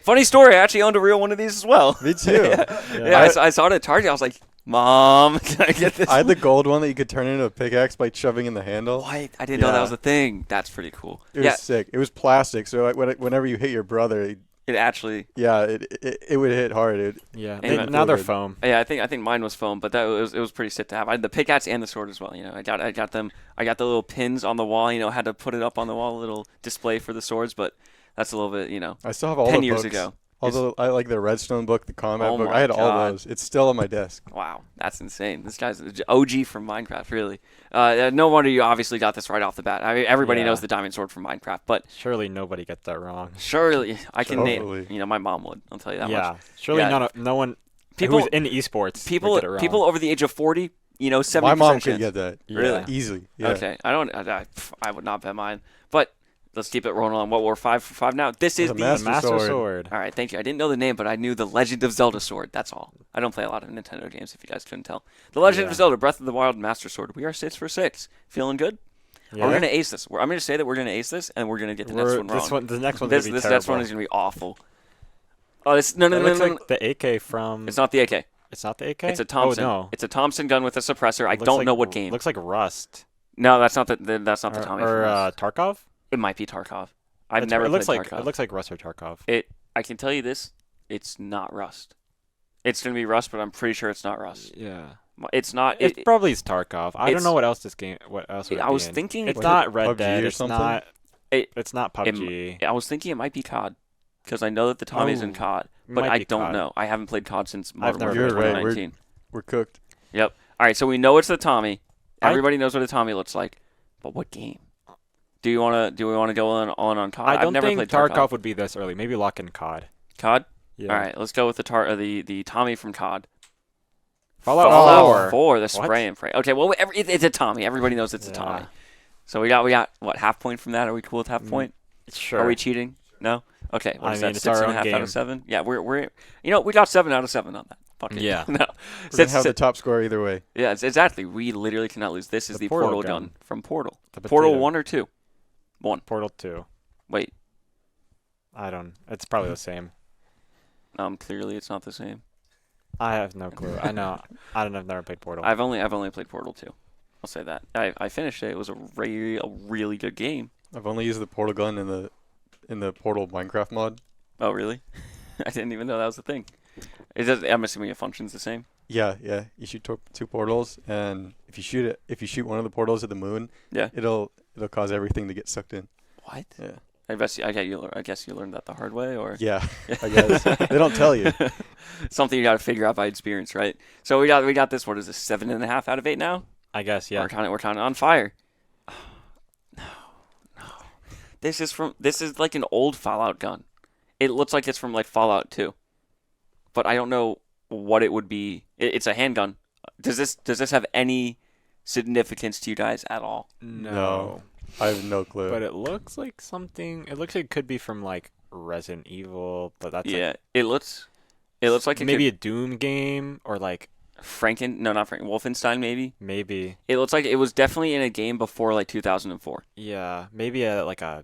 Funny story. I actually owned a real one of these as well. Me too. Yeah, I saw it at Target. I was like, "Mom, can I get this?" I had the gold one that you could turn into a pickaxe by shoving in the handle. What? I didn't know that Yeah. was a thing. That's pretty cool. It was Yeah, sick. It was plastic, so whenever you hit your brother, it actually. it would hit hard. Yeah. And Now they're good. foam. Yeah, I think mine was foam, but it was pretty sick to have. I had the pickaxe and the sword as well. You know, I got them. I got the little pins on the wall. You know, had to put it up on the wall, a little display for the swords. But that's a little bit, you know, I still have all 10 the years books. ago. Although I like the Redstone book, the combat Oh book. my I had all God. those. It's still on my desk. Wow, that's insane. This guy's an OG from Minecraft, really. No wonder you obviously got this right off the bat. I mean, everybody Yeah. knows the diamond sword from Minecraft, but Surely nobody gets that wrong. surely I can name. Hopefully. You know, my mom would. I'll tell you that Yeah. much. Surely Yeah. no one People- who's in esports would People get it wrong. people over the age of 40, you know, 70%. My mom chance. could get that Yeah. Really? easily. Yeah. Okay, I would not bet mine. But let's keep it rolling on. What, we're 5 for 5 now? This is The the Master Sword. All right, thank you. I didn't know the name, but I knew the Legend of Zelda sword. That's all. I don't play a lot of Nintendo games, if you guys couldn't tell. The Legend of Zelda Breath of the Wild Master Sword. We are 6 for 6. Feeling good? Yeah. We're gonna ace this. I'm gonna say that we're gonna ace this, and we're gonna get the next one wrong. The next one's This gonna be next terrible. one is gonna be awful. Oh, this no. It looks like the AK from. It's not the AK. It's not the AK. It's a Thompson. Oh no. It's a Thompson gun with a suppressor. I It looks don't like- know what game. Looks like Rust. No, that's not the Tommy. Or from Rust. Tarkov. It might be Tarkov. I've It never looks played like Tarkov. it looks like Rust or Tarkov. I can tell you this. It's not Rust. It's gonna be Rust, but I'm pretty sure it's not Rust. Yeah. It's not. It probably is Tarkov. I don't it's- know what else this game. What else would it I be was in. thinking It's it- not Red PUBG Dead. or It's something? not. It- It's not PUBG. I was thinking it might be COD, because I know that the Tommy's in Oh, COD, but might I be don't COD. know. I haven't played COD since Modern never Warfare played COD. 2019. We're cooked. Yep. All right, so we know it's the Tommy. I- Everybody knows what a Tommy looks like, but what game? Do we want to go on COD? I I've don't never think played Tarkov would be this early. Maybe lock in COD. COD. Yeah. All right, let's go with the Tommy from COD. Fallout 4, the What? spray and pray. Okay, well it's a Tommy. Everybody knows it's a Tommy. Yeah. So we got what, half point from that? Are we cool with half point? Sure. Are we cheating? No. Okay. What I is mean, that? it's 6.5 our own out game. of 7. Yeah, we're we got 7 out of 7 on that. Fuck it. Yeah. No. We're gonna have the top score either way. Yeah, exactly. We literally cannot lose. This is The the portal portal gun. gun from Portal. The Portal potato. 1 or 2? 1. Portal 2. Wait. I don't. It's probably the same. Clearly it's not the same. I have no clue. I know. I don't know. I've never played Portal. I've only played Portal 2. I'll say that. I finished it. It was a really good game. I've only used the portal gun in the Portal Minecraft mod. Oh, really? I didn't even know that was a thing. I'm assuming it functions the same. Yeah. You shoot two portals, and if you shoot one of the portals at the moon, Yeah. it'll cause everything to get sucked in. What? Yeah. I guess you learned that the hard way, or Yeah. I guess they don't tell you. something you got to figure out by experience, right? So we got this. What is this? 7.5 out of 8 now. I guess. Yeah. We're kind of on fire. No. This is like an old Fallout gun. It looks like it's from like Fallout 2, but I don't know what it would be. It's a handgun. Does this have any significance to you guys at all? No. I have no clue. But it looks like something. It looks like it could be from like Resident Evil, but that's Yeah, it looks like it maybe could, a Doom game or like Wolfenstein maybe. maybe It looks like it was definitely in a game before like 2004. maybe like a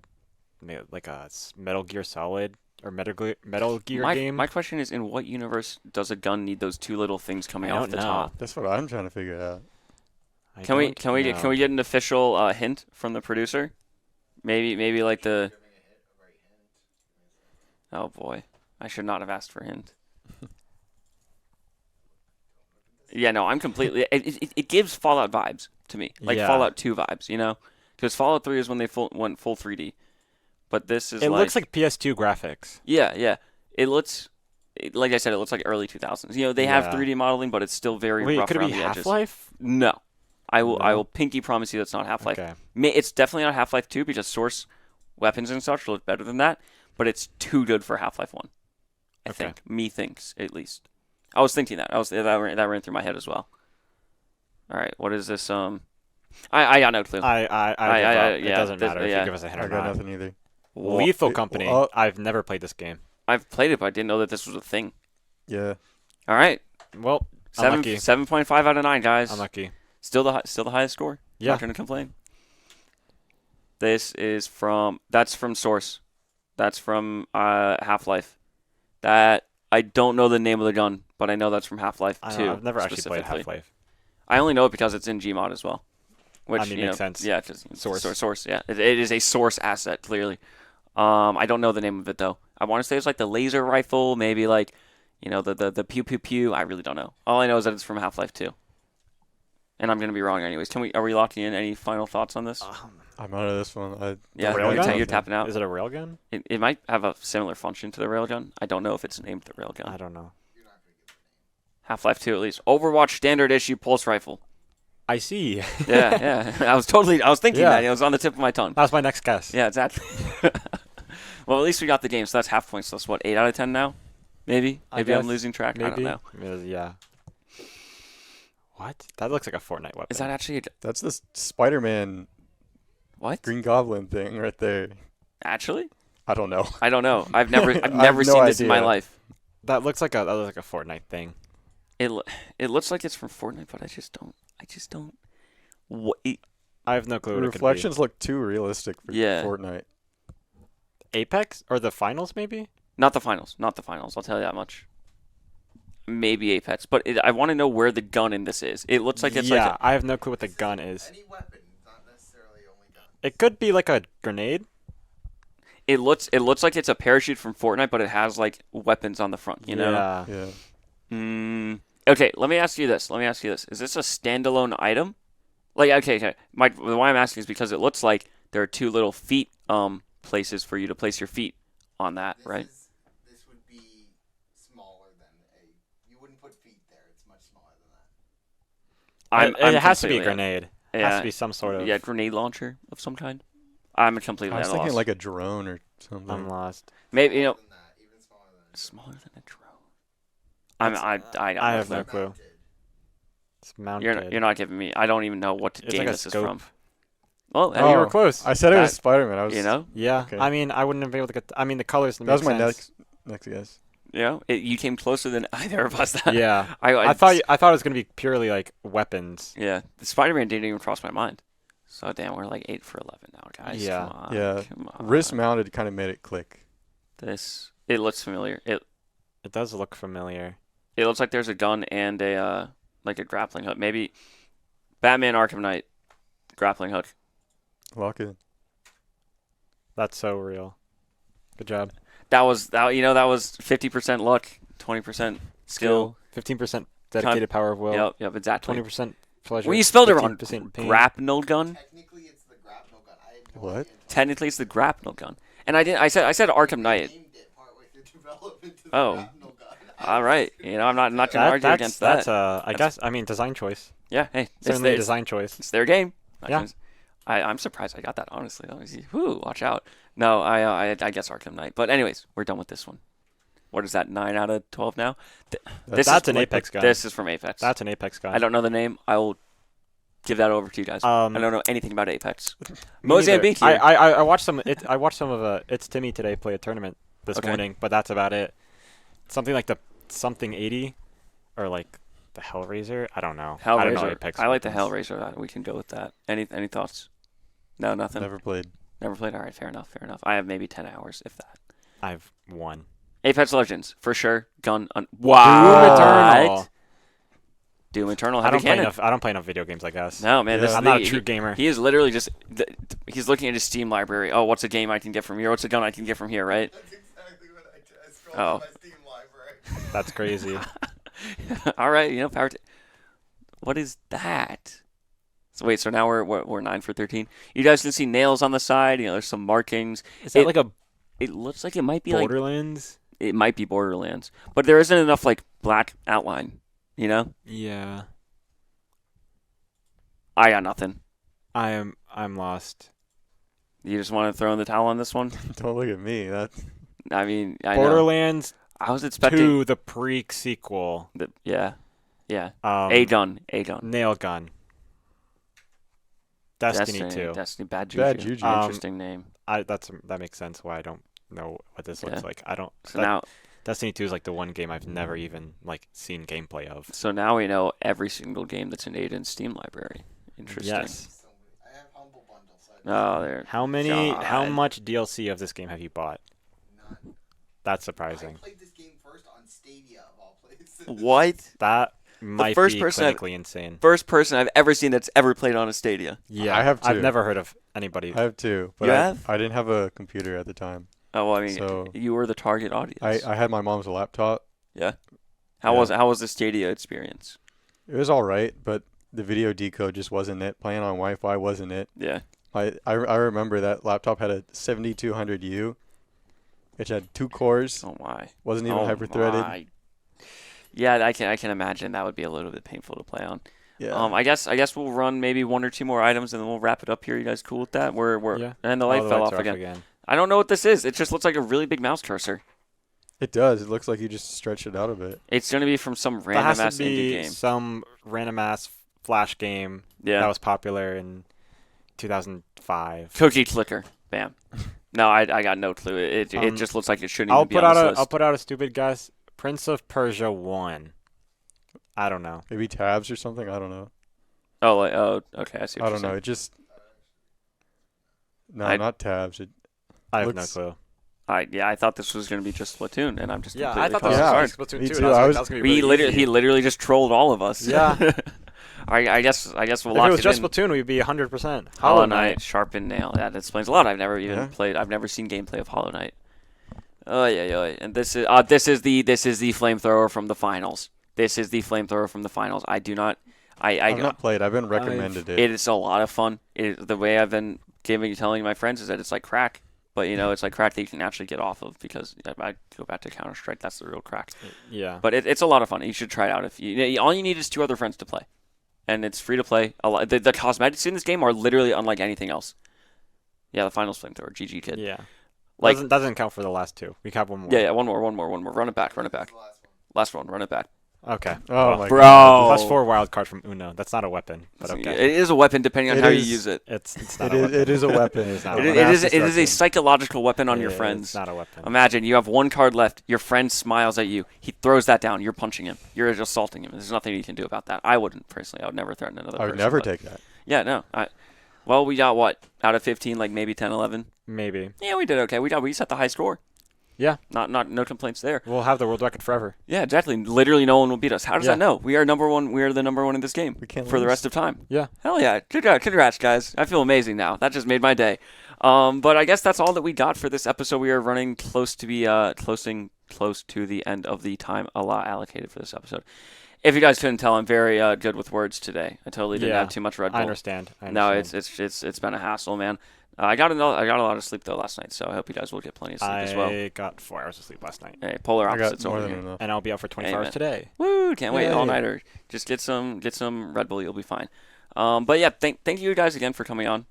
Metal Gear Solid or Metal Gear game. My question is, in what universe does a gun need those two little things coming I off don't the know. top? That's what I'm trying to figure out. Can we get an official hint from the producer? Maybe like the. Oh boy, I should not have asked for a hint. Yeah, no, I'm completely. It gives Fallout vibes to me, like Yeah. Fallout 2 vibes, you know, because Fallout 3 is when they went full 3D, but this is It looks like PS2 graphics. yeah. It looks. Like I said, it looks like early 2000s. You know, they have Yeah. 3D modeling, but it's still very Wait, rough could it around be the edges. Half-Life? No. I No? will pinky promise you that's not Half-Life. Okay. It's definitely not Half-Life 2 because Source weapons and such look better than that, but it's too good for Half-Life 1. I Okay. think. Methinks, at least. I was thinking that. That ran through my head as well. All right, what is this? I got no clue. I give up. It yeah, doesn't matter if yeah. you give us a hint I or got not. nothing either. Lethal Company. I've never played this game. I've played it, but I didn't know that this was a thing. Yeah. All right, Well, unlucky. 7.5 out of 9, guys. Unlucky. Still the highest score. Yeah. Not gonna complain. That's from Source. That's from Half-Life. That I don't know the name of the gun, but I know that's from Half-Life 2. I've never actually played specifically. Half-Life. I only know it because it's in Gmod as well. Which I mean, makes sense. Yeah, just Source. Source. Yeah, it is a Source asset clearly. I don't know the name of it though. I want to say it's like the laser rifle, maybe like, the pew pew pew. I really don't know. All I know is that it's from Half-Life 2. And I'm gonna be wrong anyways. Are we locking in? Any final thoughts on this? I'm out of this one. Yeah, railgun? you're tapping out. Is it a railgun? It might have a similar function to the railgun. I don't know if it's named the railgun. I don't know. Half-Life 2 at least. Overwatch standard issue pulse rifle. I see. Yeah. I was thinking Yeah. that. It was on the tip of my tongue. That was my next guess. Yeah, exactly. Well, at least we got the game, so that's half points. So that's what, 8 out of 10 now? Maybe? Maybe I'm guess. losing track. I don't know. Yeah. What? That looks like a Fortnite weapon. Is that actually That's the Spider-Man what? Green Goblin thing right there. Actually, I don't know. I don't know. I've never have no seen this in my idea. life. That looks like a Fortnite thing. It looks like it's from Fortnite, but I just don't. What? I have no clue The what it could be. reflections look too realistic for Yeah. Fortnite. Apex or the finals maybe? Not the finals. Not the finals. I'll tell you that much. Maybe Apex, but I want to know where the gun in this is. It looks like it's like I have no clue what the gun is. Any weapon, not necessarily only gun. It could be like a grenade. it looks like it's a parachute from Fortnite, but it has like weapons on the front. You know. Yeah. Mm, okay, let me ask you this. Is this a standalone item? Like, okay. Why I'm asking is because it looks like there are two little feet places for you to place your feet on that, right? This would be smaller than a. You wouldn't put feet there. It's much smaller than that. It has to be a completely- grenade. It Yeah, has to be some sort of. yeah, grenade launcher of some kind. I'm completely I was at a thinking loss. like a drone or something. I'm lost. Maybe Smaller than that, even smaller than a smaller than a drone. I have no no. clue. mounted. It's mounted. You're not giving me. I don't even know what It's game like a this is scope. from. Well, Oh, you were close. I said it was That- Spider-Man. I was, you know, Yeah. Okay. I mean, I wouldn't have been able to get. I mean, the colors. that was my sense. next guess. you came closer than either of us. Yeah. I I thought it was gonna be purely like weapons. Yeah, the Spider-Man didn't even cross my mind. So damn, we're like 8 for 11 now, guys. Yeah. Come on, Yeah. come on. Wrist mounted kind of made it click. It looks familiar. It does look familiar. It looks like there's a gun and a like a grappling hook. Maybe Batman Arkham Knight grappling hook. Lock it. That's so real. Good job. That was 50% luck, 20% skill. 15% dedicated power of will. Yep, exactly. 20% pleasure. Well, you spelled it wrong. 15% pain. Grapnel gun. Technically, it's the grapnel gun. I had no What? idea. Technically, it's the grapnel gun. And I didn't. I said Arkham Knight. Named it partway through development to the Oh. grapnel gun. All right. I'm not gonna argue against that. I guess. I mean, design choice. Yeah. Hey, Certainly a design choice. it's their game. Yeah. I'm surprised I got that, honestly. That was, whoo, watch out. No, I guess Arkham Knight. But anyways, we're done with this one. What is that, 9 out of 12 now? That's an Apex gun. This is from Apex. That's an Apex gun. I don't know the name. I will give that over to you guys. I don't know anything about Apex. Me Mozambique neither. here. I watched some. I watched some of It's Timmy today play a tournament this Okay. morning, but that's about it. Something like the something 80, or like the Hellraiser. I don't know. I don't know Hellraiser. Apex. I like the weapons. Hellraiser. We can go with that. Any thoughts? No, nothing. Never played. Never played. All right, fair enough. I have maybe 10 hours, if that. I've won. Apex Legends for sure. Gun. Doom Wow. Eternal. Doom Eternal. I Heavy don't play cannon. enough. I don't play enough video games like us. No, man. Yeah. This I'm is not the- a true gamer. He is literally just. He's looking at his Steam library. Oh, what's a game I can get from here? What's a gun I can get from here? Right. That's exactly what I did. I scrolled Oh. through my Steam library. That's crazy. All right. Power. What is that? So wait. So now we're 9 for 13. You guys can see nails on the side. There's some markings. Is that like a It looks like it might be like. Borderlands? It might be Borderlands, but there isn't enough like black outline. Yeah. I got nothing. I'm lost. You just want to throw in the towel on this one? Don't look at me. That's I mean, I know. Borderlands I was expecting 2, the pre-sequel. yeah. A gun. Nail gun. Destiny 2. Destiny. Bad Juju. Bad Juju. Interesting name. That makes sense why I don't know what this looks Yeah. like. I don't. So now Destiny 2 is like the one game I've never even like seen gameplay of. we know every single game that's in Aiden's Steam library. Interesting. Yes. So I have Humble Bundle. So I Oh, there. How God. much DLC of this game have you bought? none. That's I surprising. played this game first on Stadia of all places. What? That might first be person I've- clinically insane. First person I've ever seen that's ever played on a Stadia. Yeah, I have I've two. never heard of anybody. I have two, but You I, have? I didn't have a computer at the time. Oh, well, I mean, So- you were the target audience. I had my mom's laptop. How Yeah. was the Stadia experience? It was all right, but the video decode just wasn't it. Playing on Wi-Fi wasn't it. Yeah. I remember that laptop had a 7200U, which had 2 cores. Oh my. Wasn't even hyper-threaded. My. Yeah, I can imagine that would be a little bit painful to play on. Yeah. I guess we'll run maybe 1 or 2 more items and then we'll wrap it up here. You guys cool with that? Yeah. And the Oh, light fell lights off are again. I don't know what this is. It just looks like a really big mouse cursor. It does. It looks like you just stretched it out a bit. It's gonna be from some That random has ass to indie be game. some random ass flash game Yeah. that was popular in 2005. Cookie clicker. Bam. No, I got no clue. It just looks like it shouldn't I'll even be put on out this a list. I'll put out a stupid guess. Prince of Persia 1. I don't know. Maybe tabs or something. I don't know. Oh, okay. I see what I you're don't know. saying. It just no, I- not tabs. It I have looks- no clue. I thought this was going to be just Splatoon, and I'm just completely I thought caught this off was guard. Splatoon Me 2. too. And I I was was- like, that's gonna be He literally just trolled all of us. Yeah. I guess we'll If lock it was it just in. Splatoon, we'd be 100%. Hollow Knight, Sharpened Nail. That explains a lot. I've never even Yeah. played. I've never seen gameplay of Hollow Knight. Oh yeah. And this is the flamethrower from the finals. This is the flamethrower from the finals. I do not. I've not played. I've been recommended it. It is a lot of fun. The way I've been telling my friends is that it's like crack, but it's like crack that you can actually get off of because I go back to Counter-Strike. That's the real crack. Yeah. But it's a lot of fun. You should try it out. All you need is 2 other friends to play, and it's free to play. The cosmetics in this game are literally unlike anything else. Yeah, the finals flamethrower, GG kid. Yeah. Like doesn't count for the last 2. We have one more. yeah, one more. Run it back. Last one, run it back. Okay. Oh my Bro. god. Plus 4 wild card from Uno. That's not a weapon, but okay. It is a weapon depending on It how you is- use it. It's not It a is. weapon. It is a weapon. It is not It a is, weapon. it is a psychological weapon on your It's friends. not a weapon. Imagine you have 1 card left. Your friend smiles at you. He throws that down. You're punching him. You're assaulting him. There's nothing you can do about that. I wouldn't personally. I would never threaten another I would person. never but- take that. Yeah, no. Well, we got what out of 15, like maybe 10, 11. Maybe. Yeah, we did okay. We set the high score. Yeah. No complaints there. We'll have the world record forever. Yeah, exactly. Literally, no one will beat us. How does Yeah. that know? We are number one. We are the number one in this game We can't for the lose. rest of time. Yeah. Hell yeah! Congrats, guys. I feel amazing now. That just made my day. But I guess that's all that we got for this episode. We are running close to the end of the time allocated for this episode. If you guys couldn't tell, I'm very good with words today. I totally didn't Yeah, have too much Red Bull. I understand. No, it's been a hassle, man. I got a lot of sleep though last night, so I hope you guys will get plenty of sleep as well. I got 4 hours of sleep last night. Hey, polar I got opposites more over than here. enough. And I'll be out for 24 Amen. hours today. Woo! Can't wait. Yay. All nighter. Just get some Red Bull. You'll be fine. But yeah, thank you guys again for coming on.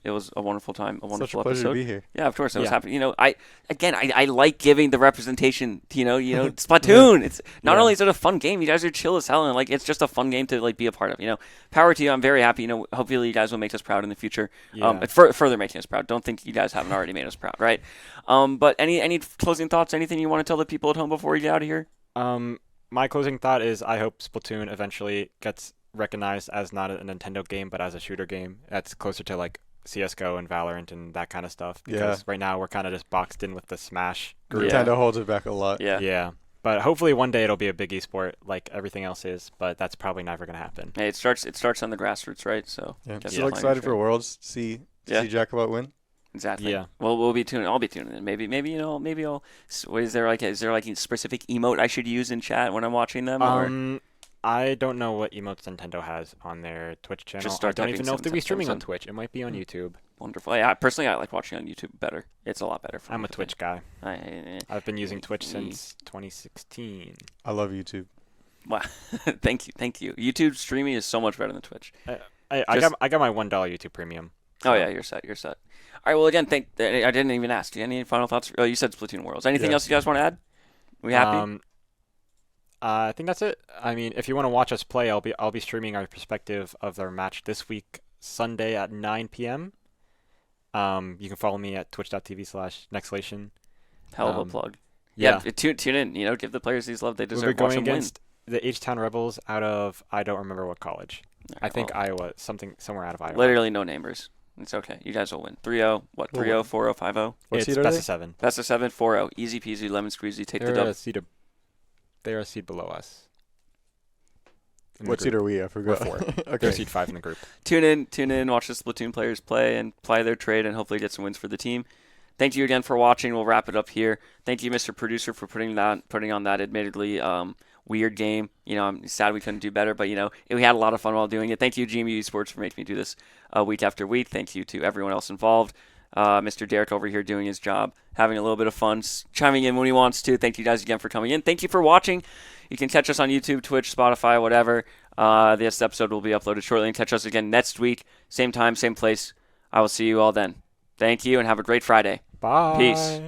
It was a wonderful time, a wonderful Such a pleasure episode. to be here. Yeah, of course. I was Yeah. happy. I like giving the representation. Splatoon. It's not Yeah. only is it a fun game, you guys are chill as hell, and like it's just a fun game to like be a part of. Power to you. I'm very happy. Hopefully you guys will make us proud in the future. Yeah. Further making us proud. Don't think you guys haven't already made us proud, right? But any closing thoughts? Anything you want to tell the people at home before we get out of here? My closing thought is I hope Splatoon eventually gets recognized as not a Nintendo game, but as a shooter game that's closer to like CS:GO and Valorant and that kind of stuff. Because right now we're kind of just boxed in with the Smash group. Yeah. Nintendo holds it back a lot. Yeah. Yeah. But hopefully one day it'll be a big esport like everything else is, but that's probably never going to happen. Hey, it starts on the grassroots, right? So Yeah. guess Still you'll excited find for your Worlds. See Yeah. Jacobot win. exactly. Yeah. Well, we'll be tuning. I'll be tuning in. Maybe I'll. Is there like a specific emote I should use in chat when I'm watching them? Or? I don't know what emotes Nintendo has on their Twitch channel. Just I start don't typing even know if they'll be streaming on 777. Twitch. It might be on YouTube. Wonderful. Yeah, personally, I like watching on YouTube better. It's a lot better for me. I'm a Twitch guy. I I've been using Twitch since 2016. I love YouTube. wow. Thank you. YouTube streaming is so much better than Twitch. I got my $1 YouTube Premium. Oh yeah, you're set. All right. Well, again, I didn't even ask. Do you have any final thoughts? Oh, you said Splatoon Worlds. Anything Yeah. else you guys want to add? We happy? I think that's it. I mean, if you want to watch us play, I'll be streaming our perspective of our match this week, Sunday at 9 p.m. You can follow me at twitch.tv/Nexlation. Hell of a plug. Yeah. Tune in. Give the players these love they We'll deserve. be Watch going them win. against the H-Town Rebels out of, I don't remember what college. I think well, Iowa, somewhere out of Iowa. literally no namers. It's okay. You guys will win. 3-0. What? We'll 3-0, win. 4-0, 5-0. What It's seed are best they? of 7. Best of 7, 4-0. Easy peasy, lemon squeezy. Take the They're dub. a seed below us. In the What seed group. are we? I forgot. We're 4. They're Okay. seed 5 in the group. Tune in, watch the Splatoon players play and ply their trade and hopefully get some wins for the team. Thank you again for watching. We'll wrap it up here. Thank you, Mr. Producer, for putting on that admittedly weird game. I'm sad we couldn't do better, but we had a lot of fun while doing it. Thank you, GMU Esports, for making me do this week after week. Thank you to everyone else involved. Mr. Derek over here doing his job, having a little bit of fun, chiming in when he wants to. Thank you guys again for coming in. Thank you for watching. You can catch us on YouTube, Twitch, Spotify, whatever. This episode will be uploaded shortly. And catch us again next week, same time, same place. I will see you all then. Thank you and have a great Friday. Bye. Peace.